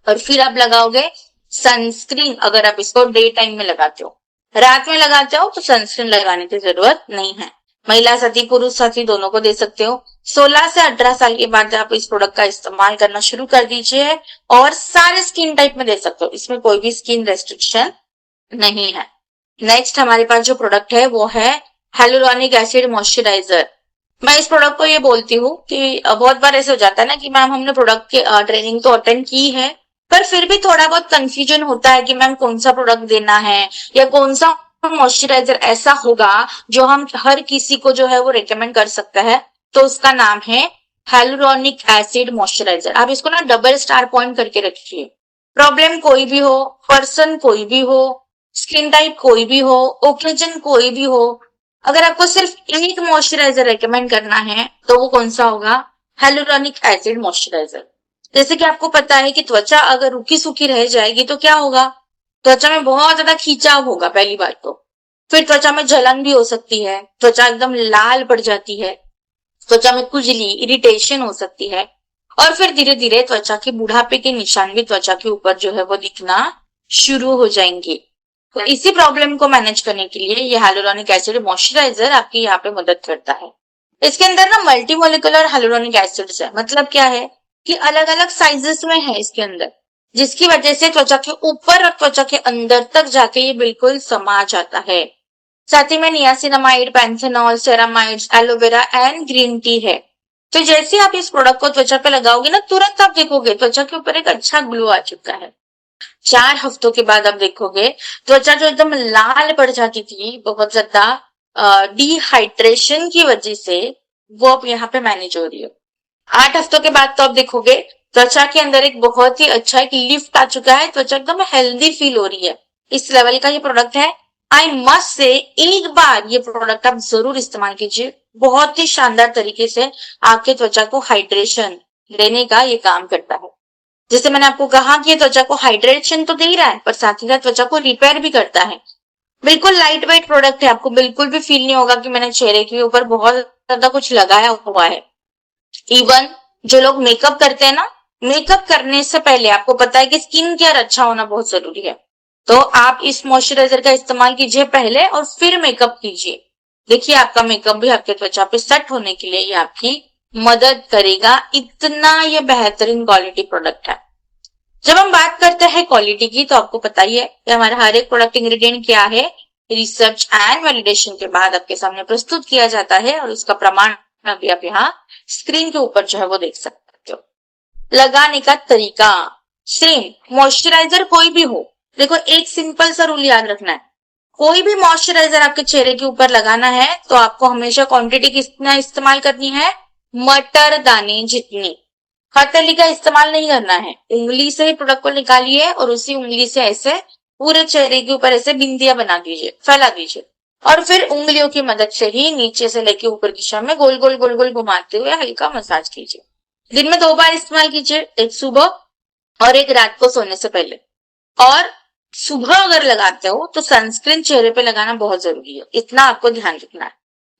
और फिर आप लगाओगे सनस्क्रीन। अगर आप इसको डे टाइम में लगाते हो, रात में लगाते हो, तो सनस्क्रीन लगाने की जरूरत नहीं है। महिला साथी पुरुष साथी दोनों को दे सकते हो। 16 से 18 साल के बाद आप इस प्रोडक्ट का इस्तेमाल करना शुरू कर दीजिए और सारे स्किन टाइप में दे सकते हो, इसमें कोई भी स्किन रेस्ट्रिक्शन नहीं है। नेक्स्ट हमारे पास जो प्रोडक्ट है वो है हाइलुरोनिक एसिड मॉइस्चराइजर। मैं इस प्रोडक्ट को ये बोलती हूँ कि बहुत बार ऐसे हो जाता है ना कि मैम हमने प्रोडक्ट की ट्रेनिंग तो अटेंड की है, पर फिर भी थोड़ा बहुत कंफ्यूजन होता है कि मैम कौन सा प्रोडक्ट देना है या कौन सा मॉइस्चराइजर ऐसा होगा जो हम हर किसी को जो है वो रेकमेंड कर सकता है। तो उसका नाम है हाइलुरोनिक एसिड मॉइस्चराइजर। आप इसको ना डबल स्टार पॉइंट करके रखिए। प्रॉब्लम कोई भी हो, पर्सन कोई भी हो, स्किन टाइप कोई भी हो, ओकेजन कोई भी हो, अगर आपको सिर्फ एक मॉइस्चराइजर रेकमेंड करना है तो वो कौन सा होगा? Hyaluronic acid moisturiser. जैसे कि आपको पता है कि त्वचा अगर रूखी सूखी रह जाएगी तो क्या होगा? त्वचा में बहुत ज्यादा खींचाव होगा पहली बात तो। फिर त्वचा में जलन भी हो सकती है, त्वचा एकदम लाल पड़ जाती है, त्वचा में खुजली, इरिटेशन हो सकती है। और फिर धीरे धीरे त्वचा के बुढ़ापे के निशान भी त्वचा के ऊपर जो है वो दिखना शुरू हो जाएंगे। तो इसी प्रॉब्लम को मैनेज करने के लिए ये हाइलुरोनिक एसिड मॉइस्चराइजर आपकी यहाँ पे मदद करता है। इसके अंदर ना मल्टी मोलिकुलर हाइलुरोनिक एसिड्स है। मतलब क्या है कि अलग अलग साइजेस में है इसके अंदर, जिसकी वजह से त्वचा के ऊपर और त्वचा के अंदर तक जाके ये बिल्कुल समा जाता है। साथ ही में niacinamide, panthenol, ceramides, aloe vera and green tea है। तो जैसे आप इस प्रोडक्ट को त्वचा पे लगाओगे ना, तुरंत आप देखोगे त्वचा के ऊपर एक अच्छा ग्लो आ चुका है। 4 हफ्तों के बाद आप देखोगे त्वचा जो एकदम लाल पड़ जाती थी बहुत ज्यादा डिहाइड्रेशन की वजह से, वो अब यहाँ पे मैनेज हो रही है। 8 हफ्तों के बाद तो आप देखोगे त्वचा के अंदर एक बहुत ही अच्छा एक लिफ्ट आ चुका है, त्वचा एकदम हेल्दी फील हो रही है। इस लेवल का ये प्रोडक्ट है। आई मस्ट से एक बार ये प्रोडक्ट आप जरूर इस्तेमाल कीजिए। बहुत ही शानदार तरीके से आपके त्वचा को हाइड्रेशन देने का ये काम करता है। जैसे मैंने आपको कहा कि त्वचा को हाइड्रेशन तो दे ही रहा है, पर साथ ही साथ त्वचा को रिपेयर भी करता है। बिल्कुल लाइट वेट प्रोडक्ट है, आपको बिल्कुल भी फील नहीं होगा कि मैंने चेहरे के ऊपर बहुत ज्यादा कुछ लगाया हुआ है। इवन जो लोग मेकअप करते हैं ना, मेकअप करने से पहले आपको पता है कि स्किन केयर अच्छा होना बहुत जरूरी है। तो आप इस मॉइस्चराइजर का इस्तेमाल कीजिए पहले और फिर मेकअप कीजिए। देखिए आपका मेकअप भी आपके त्वचा पे सेट होने के लिए ये आपकी मदद करेगा। इतना ये बेहतरीन क्वालिटी प्रोडक्ट है। जब हम बात करते हैं क्वालिटी की, तो आपको पता ही है कि हमारा हर एक प्रोडक्ट इंग्रेडिएंट क्या है, रिसर्च एंड वैलिडेशन के बाद आपके सामने प्रस्तुत किया जाता है और उसका प्रमाण अभी आप यहाँ स्क्रीन के ऊपर जो है वो देख सकते हो। लगाने का तरीका सेम, मॉइस्चराइजर कोई भी हो, देखो एक सिंपल सा रूल याद रखना है। कोई भी मॉइस्चराइजर आपके चेहरे के ऊपर लगाना है तो आपको हमेशा क्वांटिटी कितना इस्तेमाल करनी है, मटर दाने जितनी। हथेली का इस्तेमाल नहीं करना है। उंगली से ही प्रोडक्ट को निकालिए और उसी उंगली से ऐसे पूरे चेहरे के ऊपर ऐसे बिंदियां बना दीजिए, फैला दीजिए और फिर उंगलियों की मदद से ही नीचे से लेके ऊपर की दिशा में गोल गोल गोल गोल घुमाते हुए हल्का मसाज कीजिए। दिन में 2 बार इस्तेमाल कीजिए, एक सुबह और एक रात को सोने से पहले। और सुबह अगर लगाते हो तो सनस्क्रीन चेहरे पे लगाना बहुत जरूरी है, इतना आपको ध्यान रखना है।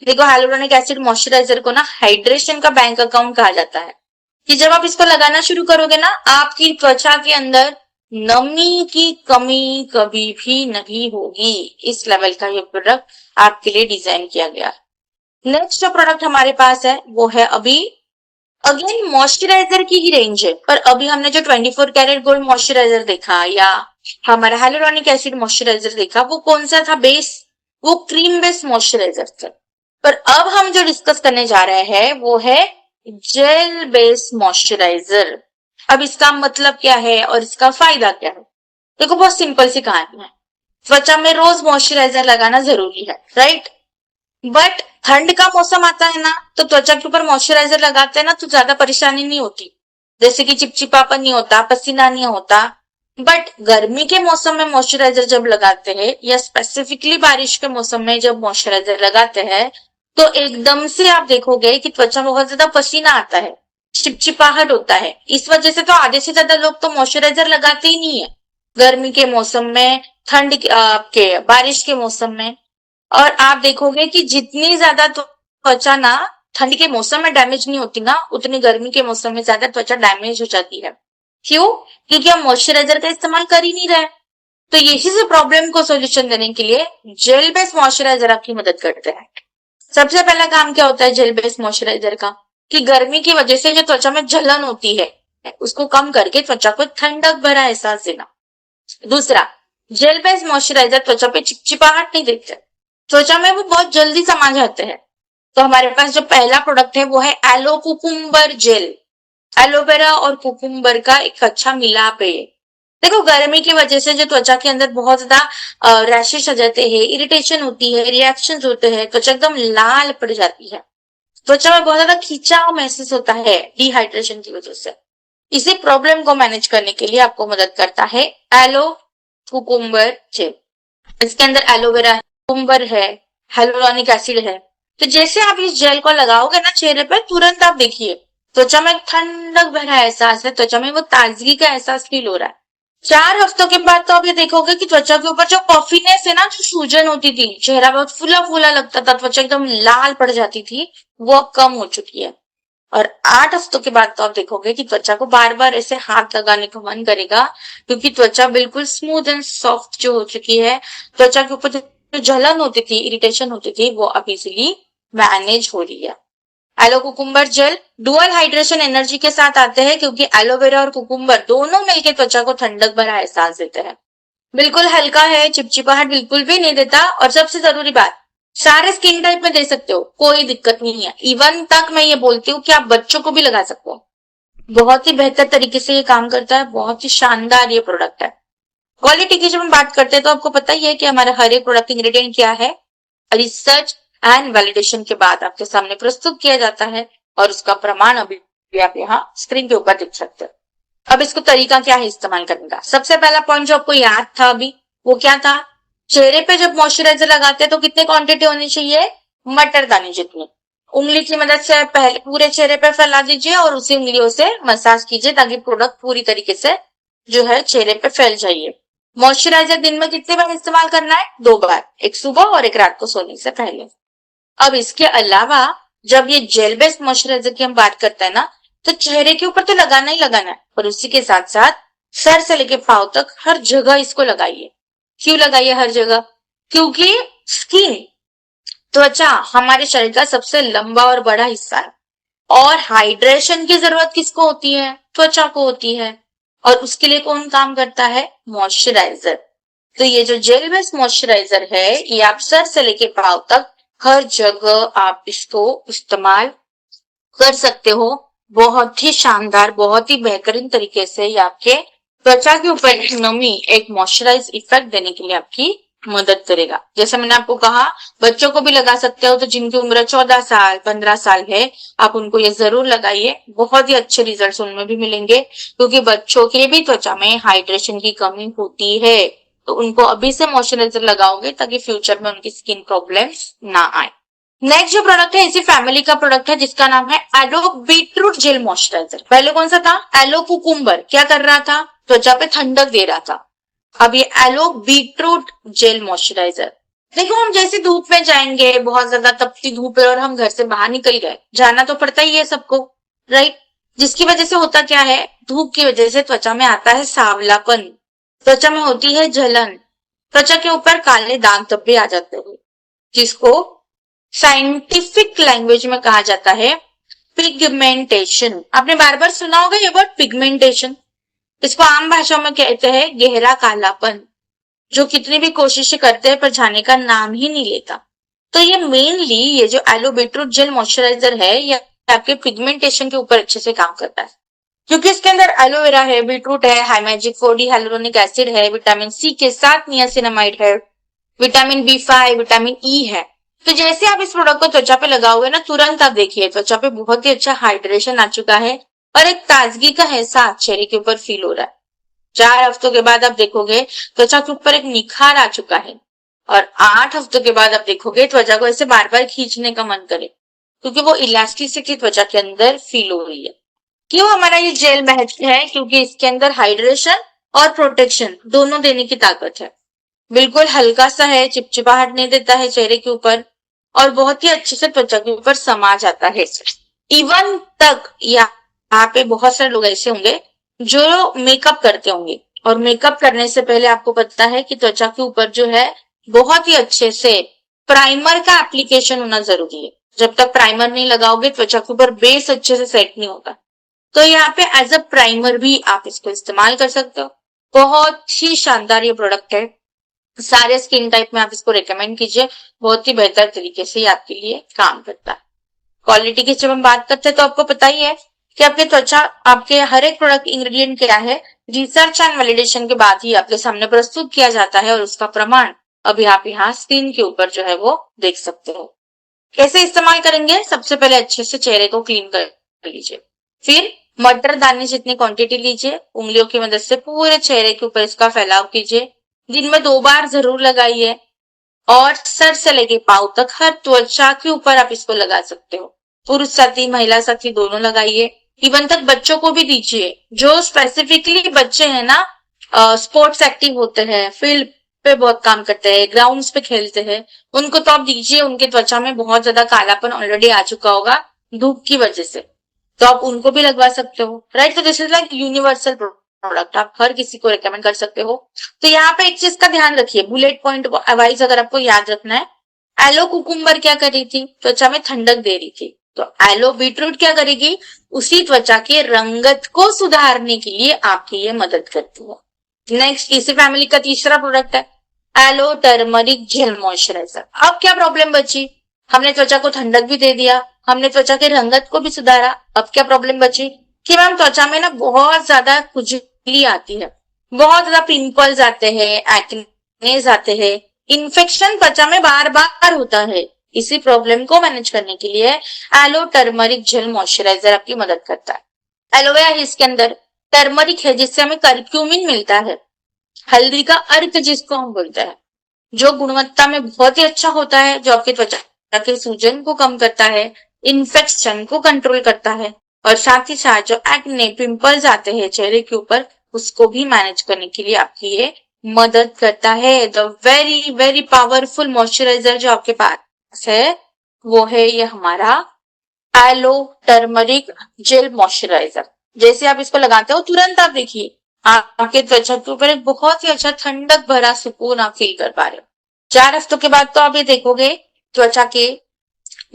देखो हाइलुरोनिक एसिड मॉइस्चराइजर को ना हाइड्रेशन का बैंक अकाउंट कहा जाता है, कि जब आप इसको लगाना शुरू करोगे ना, आपकी त्वचा के अंदर नमी की कमी कभी भी नहीं होगी। इस लेवल का ये प्रोडक्ट आपके लिए डिजाइन किया गया है। नेक्स्ट जो प्रोडक्ट हमारे पास है वो है अभी अगेन मॉइस्चराइजर की ही रेंज है, पर अभी हमने जो 24 कैरेट गोल्ड मॉइस्चराइजर देखा या हमारा हाइलुरोनिक एसिड मॉइस्चराइजर देखा, वो कौन सा था बेस, वो क्रीम बेस्ड मॉइस्चराइजर था। पर अब हम जो डिस्कस करने जा रहे हैं वो है जेल बेस्ड मॉइस्चराइजर। अब इसका मतलब क्या है और इसका फायदा क्या है? देखो बहुत सिंपल सी कहानी है। त्वचा में रोज मॉइस्चराइजर लगाना जरूरी है, राइट? बट ठंड का मौसम आता है ना, तो त्वचा के ऊपर मॉइस्चराइजर लगाते हैं ना तो ज्यादा परेशानी नहीं होती, जैसे कि चिपचिपापन नहीं होता, पसीना नहीं होता। बट गर्मी के मौसम में मॉइस्चराइजर जब लगाते हैं या स्पेसिफिकली बारिश के मौसम में जब मॉइस्चराइजर लगाते हैं, तो एकदम से आप देखोगे कि त्वचा बहुत ज्यादा पसीना आता है, चिपचिपाहट होता है। इस वजह से तो आधे से ज्यादा लोग तो मॉइस्चराइजर लगाते ही नहीं है गर्मी के मौसम में, ठंड के बारिश के मौसम में। और आप देखोगे कि जितनी ज्यादा त्वचा ना ठंड के मौसम में डैमेज नहीं होती ना, उतनी गर्मी के मौसम में ज्यादा त्वचा डैमेज हो जाती है। क्यों? क्योंकि हम मॉइस्चराइजर का इस्तेमाल कर ही नहीं रहे। तो यही से प्रॉब्लम को सोल्यूशन देने के लिए जेल बेस्ड मॉइस्चराइजर आपकी मदद करते हैं। सबसे पहला काम क्या होता है जेल बेस्ड मॉइस्चराइजर का, कि गर्मी की वजह से जो त्वचा में जलन होती है उसको कम करके त्वचा को ठंडक भरा एहसास देना। दूसरा, जेल बेस्ड मॉइस्चराइजर त्वचा पे चिपचिपाहट नहीं देते, त्वचा में वो बहुत जल्दी समा जाते हैं। तो हमारे पास जो पहला प्रोडक्ट है वो है एलो कुकुम्बर जेल। एलोवेरा और कुकुम्बर का एक अच्छा मिलाप है ये। देखो गर्मी की वजह से जो त्वचा के अंदर बहुत ज्यादा रैशेस आ जाते हैं, इरिटेशन होती है, रिएक्शंस होते हैं, त्वचा एकदम लाल पड़ जाती है, त्वचा में बहुत ज्यादा खिंचाव महसूस होता है डिहाइड्रेशन की वजह से। इसी प्रॉब्लम को मैनेज करने के लिए आपको मदद करता है एलो कुकुम्बर जेल। इसके अंदर एलोवेरा है, कुकुम्बर है, हाइलुरोनिक एसिड है। तो जैसे आप इस जेल को लगाओगे ना चेहरे पर, तुरंत आप देखिए त्वचा में ठंडक भरा एहसास है, त्वचा में वो ताजगी का एहसास फील हो रहा है। 4 हफ्तों के बाद तो आप ये देखोगे कि त्वचा के ऊपर जो पफीनेस है ना, जो सूजन होती थी, चेहरा बहुत फूला फूला लगता था, त्वचा एकदम लाल पड़ जाती थी, वो अब कम हो चुकी है। और 8 हफ्तों के बाद तो आप देखोगे कि त्वचा को बार बार ऐसे हाथ लगाने का मन करेगा, क्योंकि त्वचा बिल्कुल स्मूथ एंड सॉफ्ट जो हो चुकी है। त्वचा के ऊपर जो जलन होती थी, इरिटेशन होती थी, वो अब इजिली मैनेज हो रही है। Aloe cucumber gel dual hydration energy के साथ आते हैं, क्योंकि एलोवेरा और कुकुम्बर दोनों मिलकर त्वचा को ठंडक भरा एहसास देते हैं। बिल्कुल हल्का है, चिपचिपाहट बिल्कुल भी नहीं देता, और सबसे जरूरी बात, सारे स्किन टाइप में दे सकते हो, कोई दिक्कत नहीं है। इवन तक मैं ये बोलती हूँ कि आप बच्चों को भी लगा सकते हो। बहुत ही बेहतर तरीके से ये काम करता है, बहुत ही शानदार ये प्रोडक्ट है। क्वालिटी की जब हम बात करते हैं तो आपको पता ही है कि हमारा हर एक प्रोडक्ट इंग्रेडिएंट क्या है, रिसर्च एंड वैलिडेशन के बाद आपके सामने प्रस्तुत किया जाता है, और उसका प्रमाण अभी आप यहाँ स्क्रीन के ऊपर देख सकते हो। अब इसको तरीका क्या है इस्तेमाल करने का। सबसे पहला पॉइंट जो आपको याद था अभी, वो क्या था, चेहरे पे जब मॉइस्चराइजर लगाते हैं तो कितनी क्वांटिटी होनी चाहिए, मटर दाने जितनी। उंगली की मदद से पहले पूरे चेहरे पे फैला दीजिए और उसी उंगलियों से मसाज कीजिए, ताकि प्रोडक्ट पूरी तरीके से जो है चेहरे पे फैल जाइए। मॉइस्चराइजर दिन में कितने बार इस्तेमाल करना है, 2 बार, एक सुबह और एक रात को सोने से पहले। अब इसके अलावा जब ये जेल बेस्ड मॉइस्चराइजर की हम बात करते हैं ना, तो चेहरे के ऊपर तो लगाना ही लगाना है, पर उसी के साथ साथ सर से लेके पांव तक हर जगह इसको लगाइए। क्यों लगाइए हर जगह, क्योंकि स्किन, त्वचा हमारे शरीर का सबसे लंबा और बड़ा हिस्सा है, और हाइड्रेशन की जरूरत किसको होती है, त्वचा को होती है, और उसके लिए कौन काम करता है, मॉइस्चराइजर। तो ये जो जेल बेस्ड मॉइस्चराइजर है, ये आप सर से लेके पांव तक हर जगह आप इसको इस्तेमाल कर सकते हो। बहुत ही शानदार, बहुत ही बेहतरीन तरीके से ये आपके त्वचा के ऊपर एक नमी, एक मॉइस्चराइज इफेक्ट देने के लिए आपकी मदद करेगा। जैसे मैंने आपको कहा, बच्चों को भी लगा सकते हो, तो जिनकी उम्र 14 साल 15 साल है, आप उनको ये जरूर लगाइए। बहुत ही अच्छे रिजल्ट्स उनमें भी मिलेंगे, क्योंकि बच्चों के भी त्वचा में हाइड्रेशन की कमी होती है। तो उनको अभी से मॉइस्चराइजर लगाओगे, ताकि फ्यूचर में उनकी स्किन प्रॉब्लम्स ना आए। नेक्स्ट जो प्रोडक्ट है, इसी फैमिली का प्रोडक्ट है, जिसका नाम है एलो बीटरूट जेल मॉइस्चराइजर। पहले कौन सा था, एलो कुकुम्बर, क्या कर रहा था, त्वचा पे ठंडक दे रहा था। अब ये एलो बीटरूट जेल मॉइस्चराइजर, देखो हम जैसे धूप में जाएंगे, बहुत ज्यादा तपती धूप है और हम घर से बाहर निकल गए, जाना तो पड़ता ही है सबको, राइट। जिसकी वजह से होता क्या है, धूप की वजह से त्वचा में आता है सांवलापन, त्वचा में होती है जलन, त्वचा के ऊपर काले दाग धब्बे आ जाते हैं, जिसको साइंटिफिक लैंग्वेज में कहा जाता है पिगमेंटेशन। आपने बार बार सुना होगा ये वर्ड पिगमेंटेशन। इसको आम भाषा में कहते हैं गहरा कालापन, जो कितनी भी कोशिशें करते हैं पर जाने का नाम ही नहीं लेता। तो ये मेनली ये जो एलो बीटरूट जेल मॉइस्चराइजर है, ये आपके पिगमेंटेशन के ऊपर अच्छे से काम करता है, क्योंकि इसके अंदर एलोवेरा है, बीटरूट है, हाइमेजिक 4D हाइलुरोनिक एसिड है, विटामिन सी के साथ नियासिनामाइड है, विटामिन B5, विटामिन ई है। तो जैसे आप इस प्रोडक्ट को त्वचा पे लगाओगे ना, तुरंत आप देखिए त्वचा पे बहुत ही अच्छा हाइड्रेशन आ चुका है, और एक ताजगी का एहसास चेहरे के ऊपर फील हो रहा है। 4 हफ्तों के बाद आप देखोगे त्वचा के ऊपर एक निखार आ चुका है, और 8 हफ्तों के बाद आप देखोगे त्वचा को ऐसे बार बार खींचने का मन करे, क्योंकि वो इलास्टिसिटी त्वचा के अंदर फील हो रही है। क्यों हमारा ये जेल बेहतर है, क्योंकि इसके अंदर हाइड्रेशन और प्रोटेक्शन दोनों देने की ताकत है। बिल्कुल हल्का सा है, चिपचिपाहट नहीं देता है चेहरे के ऊपर, और बहुत ही अच्छे से त्वचा के ऊपर समा जाता है। इवन तक यहाँ पे बहुत सारे लोग ऐसे होंगे जो मेकअप करते होंगे, और मेकअप करने से पहले आपको पता है कि त्वचा के ऊपर जो है बहुत ही अच्छे से प्राइमर का एप्लीकेशन होना जरूरी है। जब तक प्राइमर नहीं लगाओगे त्वचा के ऊपर बेस अच्छे से सेट नहीं होता। तो यहाँ पे एज अ प्राइमर भी आप इसको इस्तेमाल कर सकते हो। बहुत ही शानदार ये प्रोडक्ट है, सारे स्किन टाइप में आप इसको रेकमेंड कीजिए, बहुत ही बेहतर तरीके से आपके लिए काम करता है। क्वालिटी की जब हम बात करते हैं तो आपको पता ही है कि आपके त्वचा, आपके हर एक प्रोडक्ट इंग्रेडिएंट क्या है, रिसर्च एंड वैलिडेशन के बाद ही आपके सामने प्रस्तुत किया जाता है, और उसका प्रमाण अभी आप यहाँ स्क्रीन के ऊपर जो है वो देख सकते हो। कैसे इस्तेमाल करेंगे, सबसे पहले अच्छे से चेहरे को क्लीन कर लीजिए, फिर मटर दाने जितनी क्वांटिटी लीजिए, उंगलियों की मदद से पूरे चेहरे के ऊपर इसका फैलाव कीजिए। दिन में 2 बार जरूर लगाइए, और सर से लेके पांव तक हर त्वचा के ऊपर आप इसको लगा सकते हो। पुरुष साथी महिला साथी दोनों लगाइए। इवन तक बच्चों को भी दीजिए, जो स्पेसिफिकली बच्चे हैं ना, स्पोर्ट्स एक्टिव होते हैं, फील्ड पे बहुत काम करते हैं, ग्राउंड्स पे खेलते हैं, उनको तो आप दीजिए। उनके त्वचा में बहुत ज्यादा कालापन ऑलरेडी आ चुका होगा धूप की वजह से, तो आप उनको भी लगवा सकते हो, राइट। तो this is like universal product, आप हर किसी को रिकमेंड कर सकते हो। तो यहाँ पे एक चीज का ध्यान रखिए, बुलेट पॉइंट वाइज अगर आपको याद रखना है, एलो कुकुम्बर क्या कर रही थी, त्वचा में ठंडक दे रही थी। तो एलो बीटरूट क्या करेगी, उसी त्वचा के रंगत को सुधारने के लिए आपकी ये मदद करती है। नेक्स्ट इसी फैमिली का तीसरा प्रोडक्ट है एलो टर्मरिक जेल मॉइस्चराइजर। अब क्या प्रॉब्लम बची, हमने त्वचा को ठंडक भी दे दिया, हमने त्वचा के रंगत को भी सुधारा, अब क्या प्रॉब्लम बची कि मैम त्वचा में ना बहुत ज्यादा खुजली आती है, बहुत ज्यादा पिंपल्स आते हैं, एक्नेज आते हैं, इन्फेक्शन त्वचा में बार बार होता है। इसी प्रॉब्लम को मैनेज करने के लिए एलो टर्मरिक जेल मॉइस्चराइजर आपकी मदद करता है। एलोवेरा है इसके अंदर, टर्मरिक है जिससे हमें करक्यूमिन मिलता है, हल्दी का अर्क जिसको हम बोलते हैं, जो गुणवत्ता में बहुत ही अच्छा होता है, जो आपके त्वचा के सूजन को कम करता है, इन्फेक्शन को कंट्रोल करता है, और साथ ही साथ जो एक्ने पिंपल्स आते हैं चेहरे के ऊपर उसको भी मैनेज करने के लिए आपकी ये मदद करता है। The very very powerful moisturiser जो आपके पास है वो है ये हमारा एलो टर्मरिक जेल मॉइस्चराइजर। जैसे आप इसको लगाते हो तुरंत आप देखिए आपके त्वचा के ऊपर एक बहुत ही अच्छा ठंडक भरा सुकून आप फील कर पा रहे हो। 4 हफ्तों के बाद तो आप ये देखोगे त्वचा के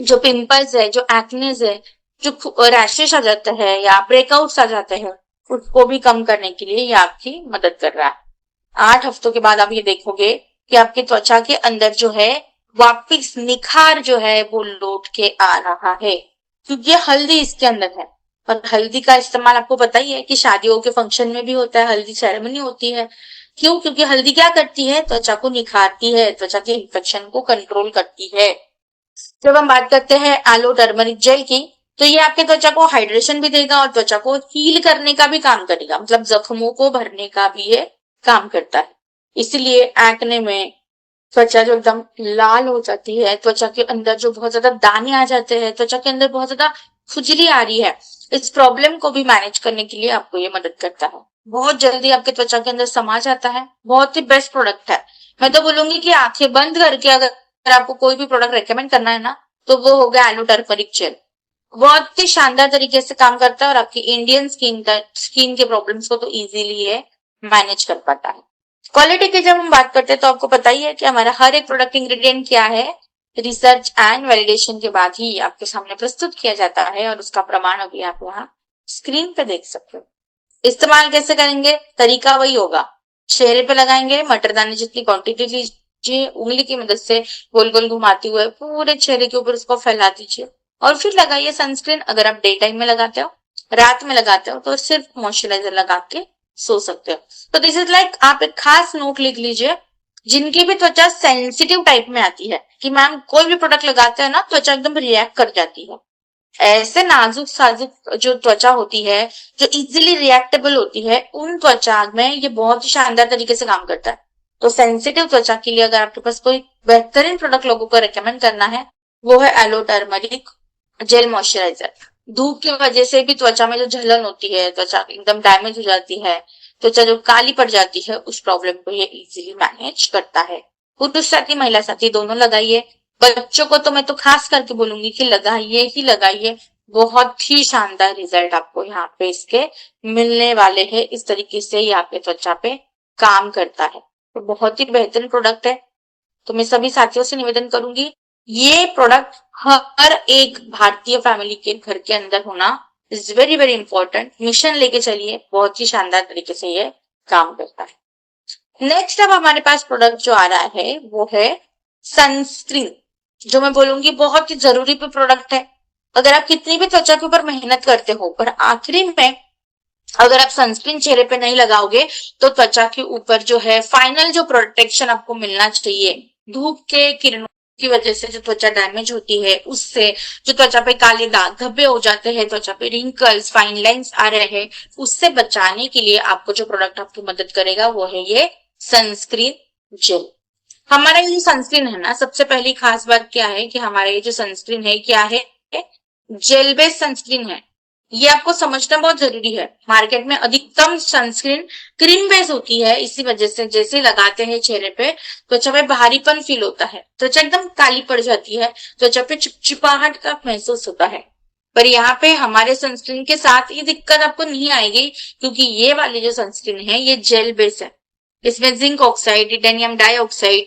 जो पिंपल्स है, जो एक्नेज है, जो रैशेस आ जाता है या ब्रेकआउट्स आ जाते हैं, उसको भी कम करने के लिए ये आपकी मदद कर रहा है। 8 हफ्तों के बाद आप ये देखोगे कि आपकी त्वचा के अंदर जो है वापिस निखार जो है वो लौट के आ रहा है, क्योंकि हल्दी इसके अंदर है। और हल्दी का इस्तेमाल आपको पता ही है कि शादियों के फंक्शन में भी होता है, हल्दी सेरेमनी होती है। क्यों? क्योंकि हल्दी क्या करती है, त्वचा को निखारती है, त्वचा के इन्फेक्शन को कंट्रोल करती है। जब हम बात करते हैं एलो टर्मरिक जेल की, तो ये आपके त्वचा को हाइड्रेशन भी देगा और त्वचा को हील करने का भी काम करेगा, मतलब जख्मों को भरने का भी ये काम करता है। इसलिए एक्ने में त्वचा जो एकदम लाल हो जाती है, त्वचा के अंदर जो बहुत ज्यादा दाने आ जाते हैं, त्वचा के अंदर बहुत ज्यादा खुजली आ रही है, इस प्रॉब्लम को भी मैनेज करने के लिए आपको ये मदद करता है। बहुत जल्दी आपके त्वचा के अंदर समा जाता है, बहुत ही बेस्ट प्रोडक्ट है। मैं तो बोलूंगी कि आंखें बंद करके अगर आपको कोई भी प्रोडक्ट रेकमेंड करना है ना, तो वो होगा एलो टर्मरिक जेल। बहुत ही शानदार तरीके से काम करता है और आपकी इंडियन स्किन के प्रॉब्लम्स को तो इजीली ये मैनेज कर पाता है। क्वालिटी की जब हम बात करते हैं तो आपको पता ही है कि हमारा हर एक प्रोडक्ट इंग्रेडिएंट क्या है, रिसर्च एंड वैलिडेशन के बाद ही आपके सामने प्रस्तुत किया जाता है, और उसका प्रमाण अभी आप यहाँ स्क्रीन पे देख सकते हो। इस्तेमाल कैसे करेंगे, तरीका वही होगा, चेहरे पे लगाएंगे, मटरदाने जितनी क्वांटिटी लीजिए, उंगली की मदद से गोल गोल घुमाते हुए पूरे चेहरे के ऊपर उसको फैला दीजिए, और फिर लगाइए सनस्क्रीन। अगर आप डे टाइम में लगाते हो, रात में लगाते हो, तो सिर्फ मॉइस्चराइजर लगा के सो सकते हो। तो दिस इज लाइक, आप एक खास नोट लिख लीजिए, जिनकी भी त्वचा सेंसिटिव टाइप में आती है कि मैम कोई भी प्रोडक्ट लगाते हैं ना त्वचा एकदम रिएक्ट कर जाती है, ऐसे नाजुक साजुक जो त्वचा होती है, जो इजीली रिएक्टेबल होती है, उन त्वचा में ये बहुत ही शानदार तरीके से काम करता है। तो सेंसिटिव त्वचा के लिए अगर आपके पास कोई बेहतरीन प्रोडक्ट लोगों को रेकमेंड करना है, वो है एलो टर्मरिक जेल मॉइस्चराइजर। धूप की वजह से भी त्वचा में जो जलन होती है, त्वचा एकदम डैमेज हो जाती है, त्वचा जो काली पड़ जाती है, उस प्रॉब्लम को ये इजीली मैनेज करता है। पुरुष साथी महिला साथी दोनों लगाइए, बच्चों को तो मैं तो खास करके बोलूंगी कि लगाइए ही लगाइए, बहुत ही शानदार रिजल्ट आपको यहाँ पे इसके मिलने वाले हैं। इस तरीके से ये आपके त्वचा पे काम करता है, तो बहुत ही बेहतरीन प्रोडक्ट है। तो मैं सभी साथियों से निवेदन करूंगी, ये प्रोडक्ट हर एक भारतीय फैमिली के घर के अंदर होना is very very important. Mission लेके चलिए, बहुत ही शानदार तरीके से ये काम करता है। नेक्स्ट अब हमारे पास प्रोडक्ट जो आ रहा है वो है सनस्क्रीन, जो मैं बोलूंगी बहुत ही जरूरी पे प्रोडक्ट है। अगर आप कितनी भी त्वचा के ऊपर मेहनत करते हो, पर आखिरी में अगर आप सनस्क्रीन चेहरे पे नहीं लगाओगे तो त्वचा के ऊपर जो है फाइनल जो प्रोटेक्शन आपको मिलना चाहिए, धूप के किरणों की वजह से जो त्वचा डैमेज होती है, उससे जो त्वचा पे काले दाग धब्बे हो जाते हैं, त्वचा पे रिंकल्स फाइन लाइंस आ रहे हैं, उससे बचाने के लिए आपको जो प्रोडक्ट आपकी मदद करेगा वो है ये सनस्क्रीन जेल। हमारा ये जो सनस्क्रीन है ना, सबसे पहली खास बात क्या है कि हमारा ये जो सनस्क्रीन है क्या है, जेल बेस्ड सनस्क्रीन है। ये आपको समझना बहुत जरूरी है। मार्केट में अधिकतम सनस्क्रीन क्रीम बेस होती है, इसी वजह से जैसे लगाते हैं चेहरे पे त्वचा पे भारीपन फील होता है, त्वचा एकदम काली पड़ जाती है, त्वचा पे चिपचिपाहट का महसूस होता है। पर यहाँ पे हमारे सनस्क्रीन के साथ ये दिक्कत आपको नहीं आएगी, क्योंकि ये वाली जो सनस्क्रीन है ये जेल बेस है। इसमें zinc oxide, titanium dioxide,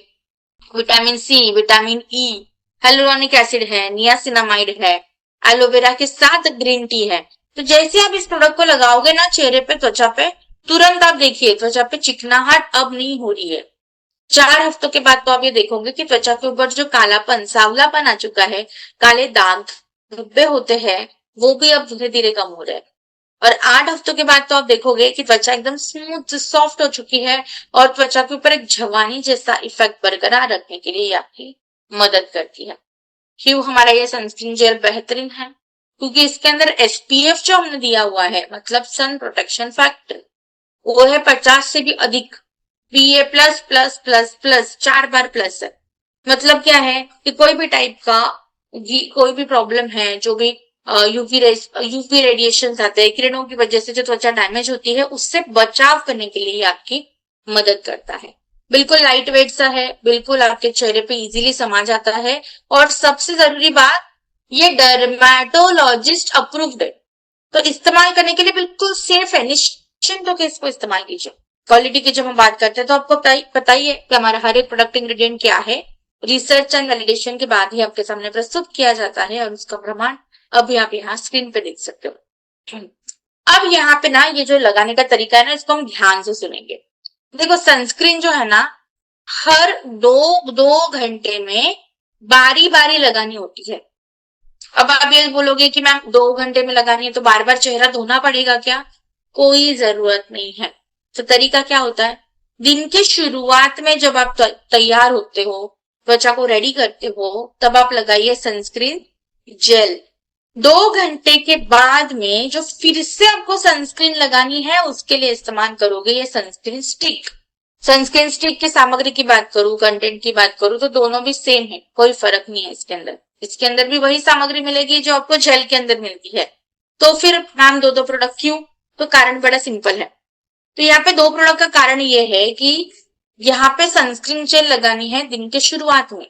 vitamin C, vitamin E, hyaluronic acid है, नियासिनामाइड है, एलोवेरा के साथ ग्रीन टी है। तो जैसे आप इस प्रोडक्ट को लगाओगे ना चेहरे पे, त्वचा पे, तुरंत आप देखिए त्वचा पे चिकनाहट अब नहीं हो रही है। 4 हफ्तों के बाद तो आप ये देखोगे कि त्वचा के ऊपर जो कालापन, सावलापन आ चुका है, काले दाग, धब्बे होते हैं, वो भी अब धीरे धीरे कम हो रहे हैं। और 8 हफ्तों के बाद तो आप देखोगे कि त्वचा एकदम स्मूथ सॉफ्ट हो चुकी है, और त्वचा के ऊपर एक जवानी जैसा इफेक्ट बरकरार रखने के लिए ये आपकी मदद करती है। क्यों हमारा ये सनस्क्रीन जेल बेहतरीन है? क्योंकि इसके अंदर एसपीएफ जो हमने दिया हुआ है, मतलब सन प्रोटेक्शन फैक्टर, वो है 50 से भी अधिक। पीए प्लस प्लस प्लस प्लस 4 बार प्लस है। मतलब क्या है कि कोई भी टाइप का कोई भी प्रॉब्लम है, जो भी यूवी रेडिएशन आते हैं, किरणों की वजह से जो त्वचा डैमेज होती है, उससे बचाव करने के लिए आपकी मदद करता है। बिल्कुल लाइट वेट सा है, बिल्कुल आपके चेहरे पे इजीली समा जाता है, और सबसे जरूरी बात, ये डर्मेटोलॉजिस्ट अप्रूव्ड है। तो इस्तेमाल करने के लिए बिल्कुल सेफ है, निश्चिंत होकर इसको इस्तेमाल कीजिए। क्वालिटी की जब हम बात करते हैं तो आपको बताइए कि हमारा हर एक प्रोडक्ट इंग्रेडिएंट क्या है, रिसर्च एंड वैलिडेशन के बाद ही आपके सामने प्रस्तुत किया जाता है, और उसका प्रमाण अभी आप यहाँ स्क्रीन पे देख सकते हो। अब यहाँ पे ना ये जो लगाने का तरीका है ना, इसको हम ध्यान से सुनेंगे। देखो सनस्क्रीन जो है ना, हर दो घंटे में बारी बारी लगानी होती है। अब आप ये बोलोगे कि मैम 2 घंटे में लगानी है तो बार बार चेहरा धोना पड़ेगा क्या? कोई जरूरत नहीं है। तो तरीका क्या होता है, दिन के शुरुआत में जब आप तैयार होते हो, त्वचा को रेडी करते हो, तब आप लगाइए सनस्क्रीन जेल। 2 घंटे के बाद में जो फिर से आपको सनस्क्रीन लगानी है, उसके लिए इस्तेमाल करोगे ये सनस्क्रीन स्टिक। सनस्क्रीन स्टिक की सामग्री की बात करूं, कंटेंट की बात करूं, तो दोनों भी सेम है, कोई फर्क नहीं है इसके अंदर। इसके अंदर भी वही सामग्री मिलेगी जो आपको जेल के अंदर मिलती है। तो फिर मैम दो प्रोडक्ट क्यों? तो कारण बड़ा सिंपल है। तो यहाँ पे 2 प्रोडक्ट का कारण ये है कि यहाँ पे सनस्क्रीन जेल लगानी है दिन के शुरुआत में,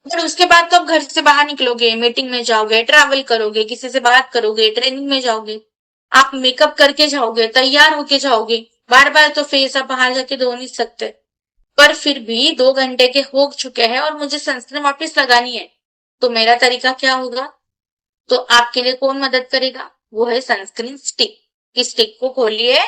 और उसके बाद तो आप घर से बाहर निकलोगे, मीटिंग में जाओगे, ट्रैवल करोगे, किसी से बात करोगे, ट्रेनिंग में जाओगे, आप मेकअप करके जाओगे, तैयार होके जाओगे, बार बार तो फेस आप बाहर जाके धो नहीं सकते। पर फिर भी 2 घंटे के हो चुके हैं और मुझे सनस्क्रीन वापस लगानी है, तो मेरा तरीका क्या होगा? तो आपके लिए कौन मदद करेगा? वो है सनस्क्रीन स्टिक। इस स्टिक को खोलिए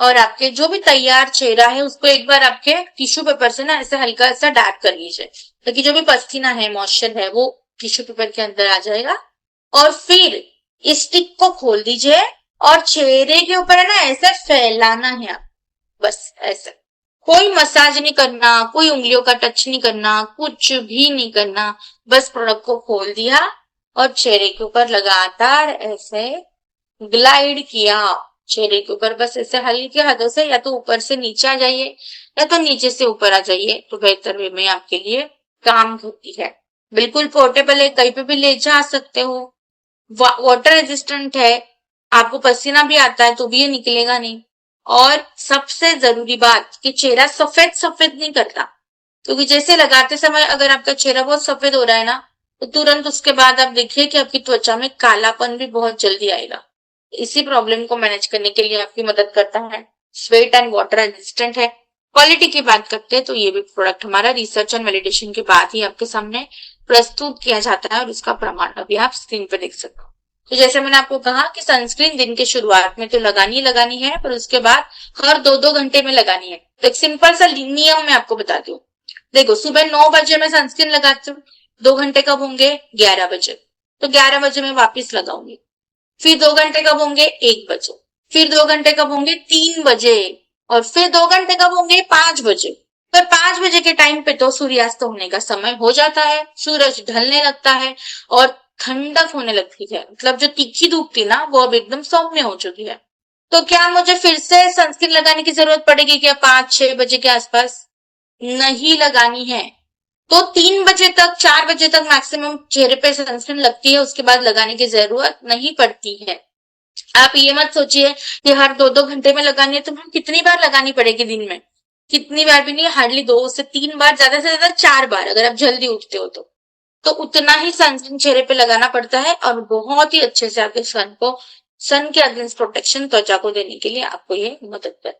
और आपके जो भी तैयार चेहरा है उसको एक बार आपके टिश्यू पेपर से ना ऐसे हल्का सा डैप कर लीजिए, ताकि जो भी पसीना है, मॉइस्चर है, वो टिश्यू पेपर के अंदर आ जाएगा। और फिर इस स्टिक को खोल दीजिए और चेहरे के ऊपर है ना ऐसे फैलाना है आप, बस ऐसे। कोई मसाज नहीं करना, कोई उंगलियों का टच नहीं करना, कुछ भी नहीं करना, बस प्रोडक्ट को खोल दिया और चेहरे के ऊपर लगातार ऐसे ग्लाइड किया। चेहरे के ऊपर बस ऐसे हल्के हाथों से, या तो ऊपर से नीचे आ जाइए या तो नीचे से ऊपर आ जाइए, तो बेहतर वे में आपके लिए काम होती है। बिल्कुल पोर्टेबल है, कहीं पे भी ले जा सकते हो, वाटर रेजिस्टेंट है, आपको पसीना भी आता है तो भी ये निकलेगा नहीं। और सबसे जरूरी बात कि चेहरा सफेद सफेद नहीं करता, क्योंकि जैसे लगाते समय अगर आपका चेहरा बहुत सफेद हो रहा है ना, तो तुरंत उसके बाद आप देखिए कि आपकी त्वचा में कालापन भी बहुत जल्दी आएगा। इसी प्रॉब्लम को मैनेज करने के लिए आपकी मदद करता है। स्वेट एंड वाटर रेजिस्टेंट है। क्वालिटी की बात करते हैं तो ये भी प्रोडक्ट हमारा रिसर्च एंड वैलिडेशन के बाद ही आपके सामने प्रस्तुत किया जाता है, और उसका प्रमाण अभी आप स्क्रीन पर देख सकते हो। तो जैसे मैंने आपको कहा कि सनस्क्रीन दिन के शुरुआत में तो लगानी है, पर उसके बाद हर 2-2 घंटे में लगानी है। तो एक सिंपल सा नियम मैं आपको बताती हूँ। देखो सुबह 9 बजे मैं सनस्क्रीन लगाती हूँ, 2 घंटे कब होंगे? 11 बजे। तो 11 बजे मैं वापिस लगाऊंगी। फिर 2 घंटे कब होंगे? 1 बजे। फिर 2 घंटे कब होंगे? 3 बजे। और फिर 2 घंटे कब होंगे? 5 बजे। पर 5 बजे के टाइम पे तो सूर्यास्त होने का समय हो जाता है, सूरज ढलने लगता है और ठंडक होने लगती है। मतलब जो तीखी धूप थी ना, वो अब एकदम सौम्य हो चुकी है। तो क्या मुझे फिर से सनस्क्रीन लगाने की जरूरत पड़ेगी क्या 5-6 बजे के आसपास? नहीं लगानी है। तो 3 बजे तक, 4 बजे तक मैक्सिमम चेहरे पे सनस्क्रीन लगती है, उसके बाद लगाने की जरूरत नहीं पड़ती है। आप ये मत सोचिए कि हर 2-2 घंटे में लगानी है, तो हम कितनी बार लगानी पड़ेगी दिन में? कितनी बार भी नहीं, हार्डली 2 से 3 बार, ज्यादा से ज्यादा 4 बार, अगर आप जल्दी उठते हो तो। तो उतना ही सनस्क्रीन चेहरे पे लगाना पड़ता है और बहुत ही अच्छे से आपके सन के अगेंस्ट प्रोटेक्शन त्वचा को देने के लिए आपको ये मदद करता है।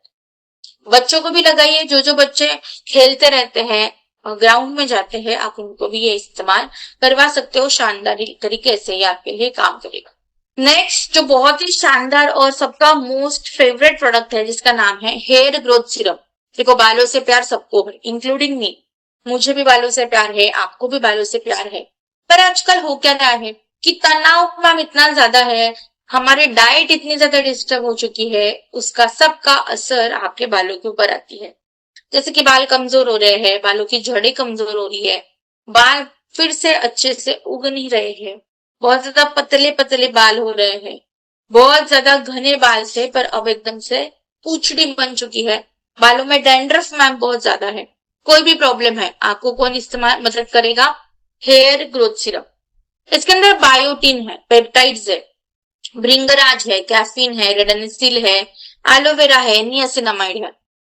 बच्चों को भी लगाइए, जो बच्चे खेलते रहते हैं और ग्राउंड में जाते हैं, आप उनको भी ये इस्तेमाल करवा सकते हो। शानदार तरीके से ये आपके लिए काम करेगा। नेक्स्ट जो बहुत ही शानदार और सबका मोस्ट फेवरेट प्रोडक्ट है, जिसका नाम है हेयर ग्रोथ सीरम। देखो, बालों से प्यार सबको है, इंक्लूडिंग मी। मुझे भी बालों से प्यार है, आपको भी बालों से प्यार है। पर आजकल हो क्या रहा है कि तनाव मैम इतना ज्यादा है, हमारी डाइट इतनी ज्यादा डिस्टर्ब हो चुकी है, उसका सबका असर आपके बालों के ऊपर आती है। जैसे कि बाल कमजोर हो रहे हैं, बालों की जड़ें कमजोर हो रही है, बाल फिर से अच्छे से उग नहीं रहे हैं, बहुत ज्यादा पतले पतले बाल हो रहे हैं, बहुत ज्यादा घने बाल थे पर अब एकदम से पूंछड़ी बन चुकी है, बालों में डैंड्रफ मैम बहुत ज्यादा है, कोई भी प्रॉब्लम है, आपको कौन इस्तेमाल मदद करेगा? Hair growth serum. इसके अंदर बायोटीन है, पेप्टाइड्स है, ब्रिंगराज है, कैफीन है, रेडनिसिल है, एलोवेरा है, नियासिनामाइड है।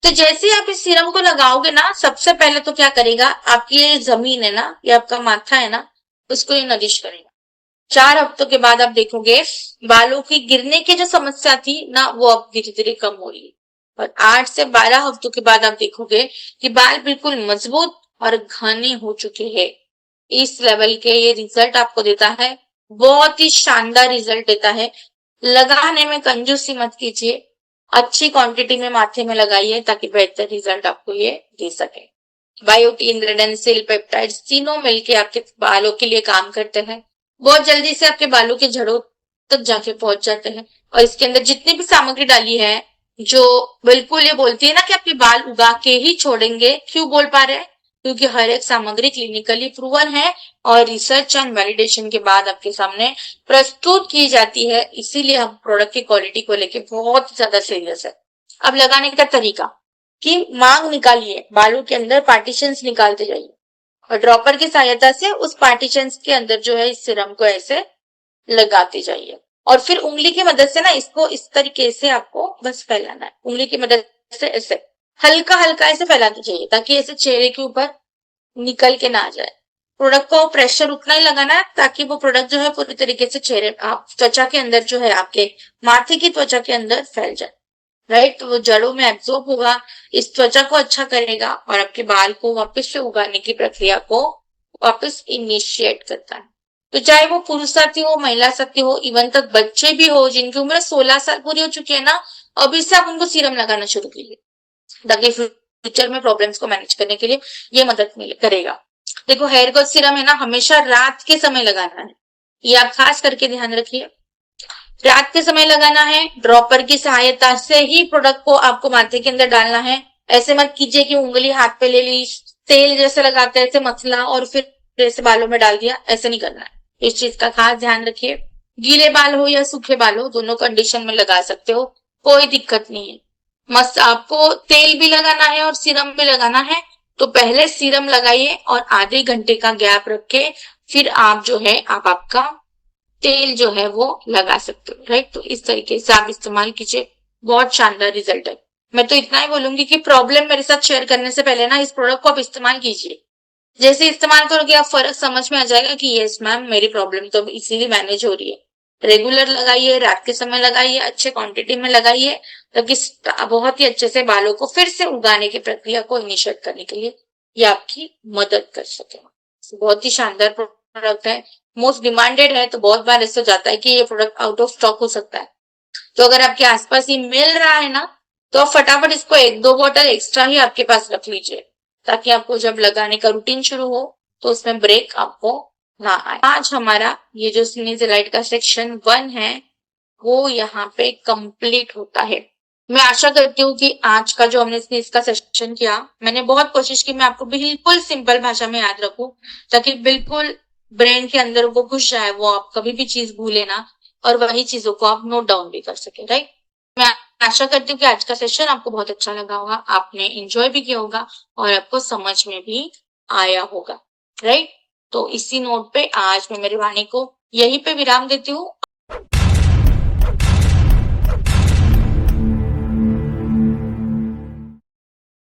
तो जैसे ही आप इस सीरम को लगाओगे ना, सबसे पहले तो क्या करेगा, आपकी ये जमीन है ना, ये आपका माथा है ना, उसको ये नरिश करेगा। 4 हफ्तों के बाद आप देखोगे बालों की गिरने की जो समस्या थी ना, वो अब धीरे धीरे कम हो रही है। और 8 से 12 हफ्तों के बाद आप देखोगे कि बाल बिल्कुल मजबूत और घने हो चुके हैं। इस लेवल के ये रिजल्ट आपको देता है, बहुत ही शानदार रिजल्ट देता है। लगाने में कंजूसी मत कीजिए, अच्छी क्वांटिटी में माथे में लगाइए ताकि बेहतर रिजल्ट आपको ये दे सके। बायोटीन, रेडेंसिल, पेप्टाइड्स तीनों मिलके आपके बालों के लिए काम करते हैं, बहुत जल्दी से आपके बालों की जड़ों तक जाके पहुंच जाते हैं। और इसके अंदर जितनी भी सामग्री डाली है, जो बिल्कुल ये बोलती है ना कि आपके बाल उगा के ही छोड़ेंगे, क्यों बोल पा रहे हैं? क्योंकि हर एक सामग्री क्लिनिकली प्रूवन है और रिसर्च एंड वैलिडेशन के बाद आपके सामने प्रस्तुत की जाती है, इसीलिए हम प्रोडक्ट की क्वालिटी को लेके बहुत ज्यादा सीरियस है। अब लगाने का तरीका कि मांग निकालिए, बालों के अंदर पार्टीशंस निकालते जाइए और ड्रॉपर की सहायता से उस पार्टीशंस के अंदर जो है इस सीरम को ऐसे लगाते जाइए और फिर उंगली की मदद से ना इसको इस तरीके से आपको बस फैलाना है, उंगली की मदद से ऐसे हल्का हल्का ऐसे फैलाते जाइए ताकि ऐसे चेहरे के ऊपर निकल के ना आ जाए। प्रोडक्ट को प्रेशर उतना ही लगाना है ताकि वो प्रोडक्ट जो है पूरी तरीके से चेहरे आप त्वचा के अंदर जो है आपके माथे की त्वचा के अंदर फैल जाए, राइट। तो वो जड़ों में एब्जॉर्ब होगा, इस त्वचा को अच्छा करेगा और आपके बाल को वापस से उगाने की प्रक्रिया को वापस इनिशिएट करता है। तो चाहे वो पुरुष साथी हो, महिला साथी हो, इवन तक बच्चे भी हो जिनकी उम्र 16 साल पूरी हो चुकी है ना, अभी से आप उनको सीरम लगाना शुरू कीजिए ताकि फ्यूचर में प्रॉब्लम्स को मैनेज करने के लिए ये मदद करेगा। देखो, हेयर ग्रोथ सीरम है ना, हमेशा रात के समय लगाना है, ये आप खास करके ध्यान रखिए। रात के समय लगाना है, ड्रॉपर की सहायता से ही प्रोडक्ट को आपको माथे के अंदर डालना है। ऐसे मत कीजिए कि उंगली हाथ पे ले ली, तेल जैसे लगाते हैं ऐसे मसला और फिर ऐसे बालों में डाल दिया, ऐसे नहीं करना है। इस चीज का खास ध्यान रखिए। गीले बाल हो या सूखे बाल हो, दोनों कंडीशन में लगा सकते हो, कोई दिक्कत नहीं है। मस्त आपको तेल भी लगाना है और सीरम भी लगाना है, तो पहले सीरम लगाइए और आधे घंटे का गैप रख के फिर आप जो है आप आपका तेल जो है वो लगा सकते हो, राइट। तो इस तरीके से आप इस्तेमाल कीजिए, बहुत शानदार रिजल्ट है। मैं तो इतना ही बोलूंगी कि प्रॉब्लम मेरे साथ शेयर करने से पहले ना इस प्रोडक्ट को आप इस्तेमाल कीजिए। जैसे इस्तेमाल करोगे आप फर्क समझ में आ जाएगा कि यस मैम, मेरी प्रॉब्लम तो इसीलिए मैनेज हो रही है। रेगुलर लगाइए, रात के समय लगाइए, अच्छे क्वांटिटी में लगाइए ताकि बहुत ही अच्छे से बालों को फिर से उगाने की प्रक्रिया को इनिशिएट करने के लिए ये आपकी मदद कर सके। बहुत ही शानदार प्रोडक्ट है, मोस्ट डिमांडेड है, तो बहुत बार ऐसा जाता है कि ये प्रोडक्ट आउट ऑफ स्टॉक हो सकता है। तो अगर आपके आसपास ये मिल रहा है ना, तो आप फटाफट इसको 1-2 बॉटल एक्स्ट्रा ही आपके पास रख लीजिए ताकि आपको जब लगाने का रूटीन शुरू हो तो उसमें ब्रेक आपको ना आए। आज हमारा ये जो सिनेजेलाइट का सेक्शन 1 है वो यहाँ पे कंप्लीट होता है। मैं आशा करती हूँ कि आज का जो हमने इसका सेशन किया, मैंने बहुत कोशिश की मैं आपको बिल्कुल सिंपल भाषा में याद रखूं ताकि बिल्कुल ब्रेन के अंदर वो घुस जाए, वो आप कभी भी चीज भूले ना और वही चीजों को आप नोट डाउन भी कर सके, राइट। मैं आशा करती हूँ कि आज का सेशन आपको बहुत अच्छा लगा होगा, आपने एंजॉय भी किया होगा और आपको समझ में भी आया होगा, राइट। तो इसी नोट पे आज मैं मेरी वाणी को यहीं पे विराम देती हूँ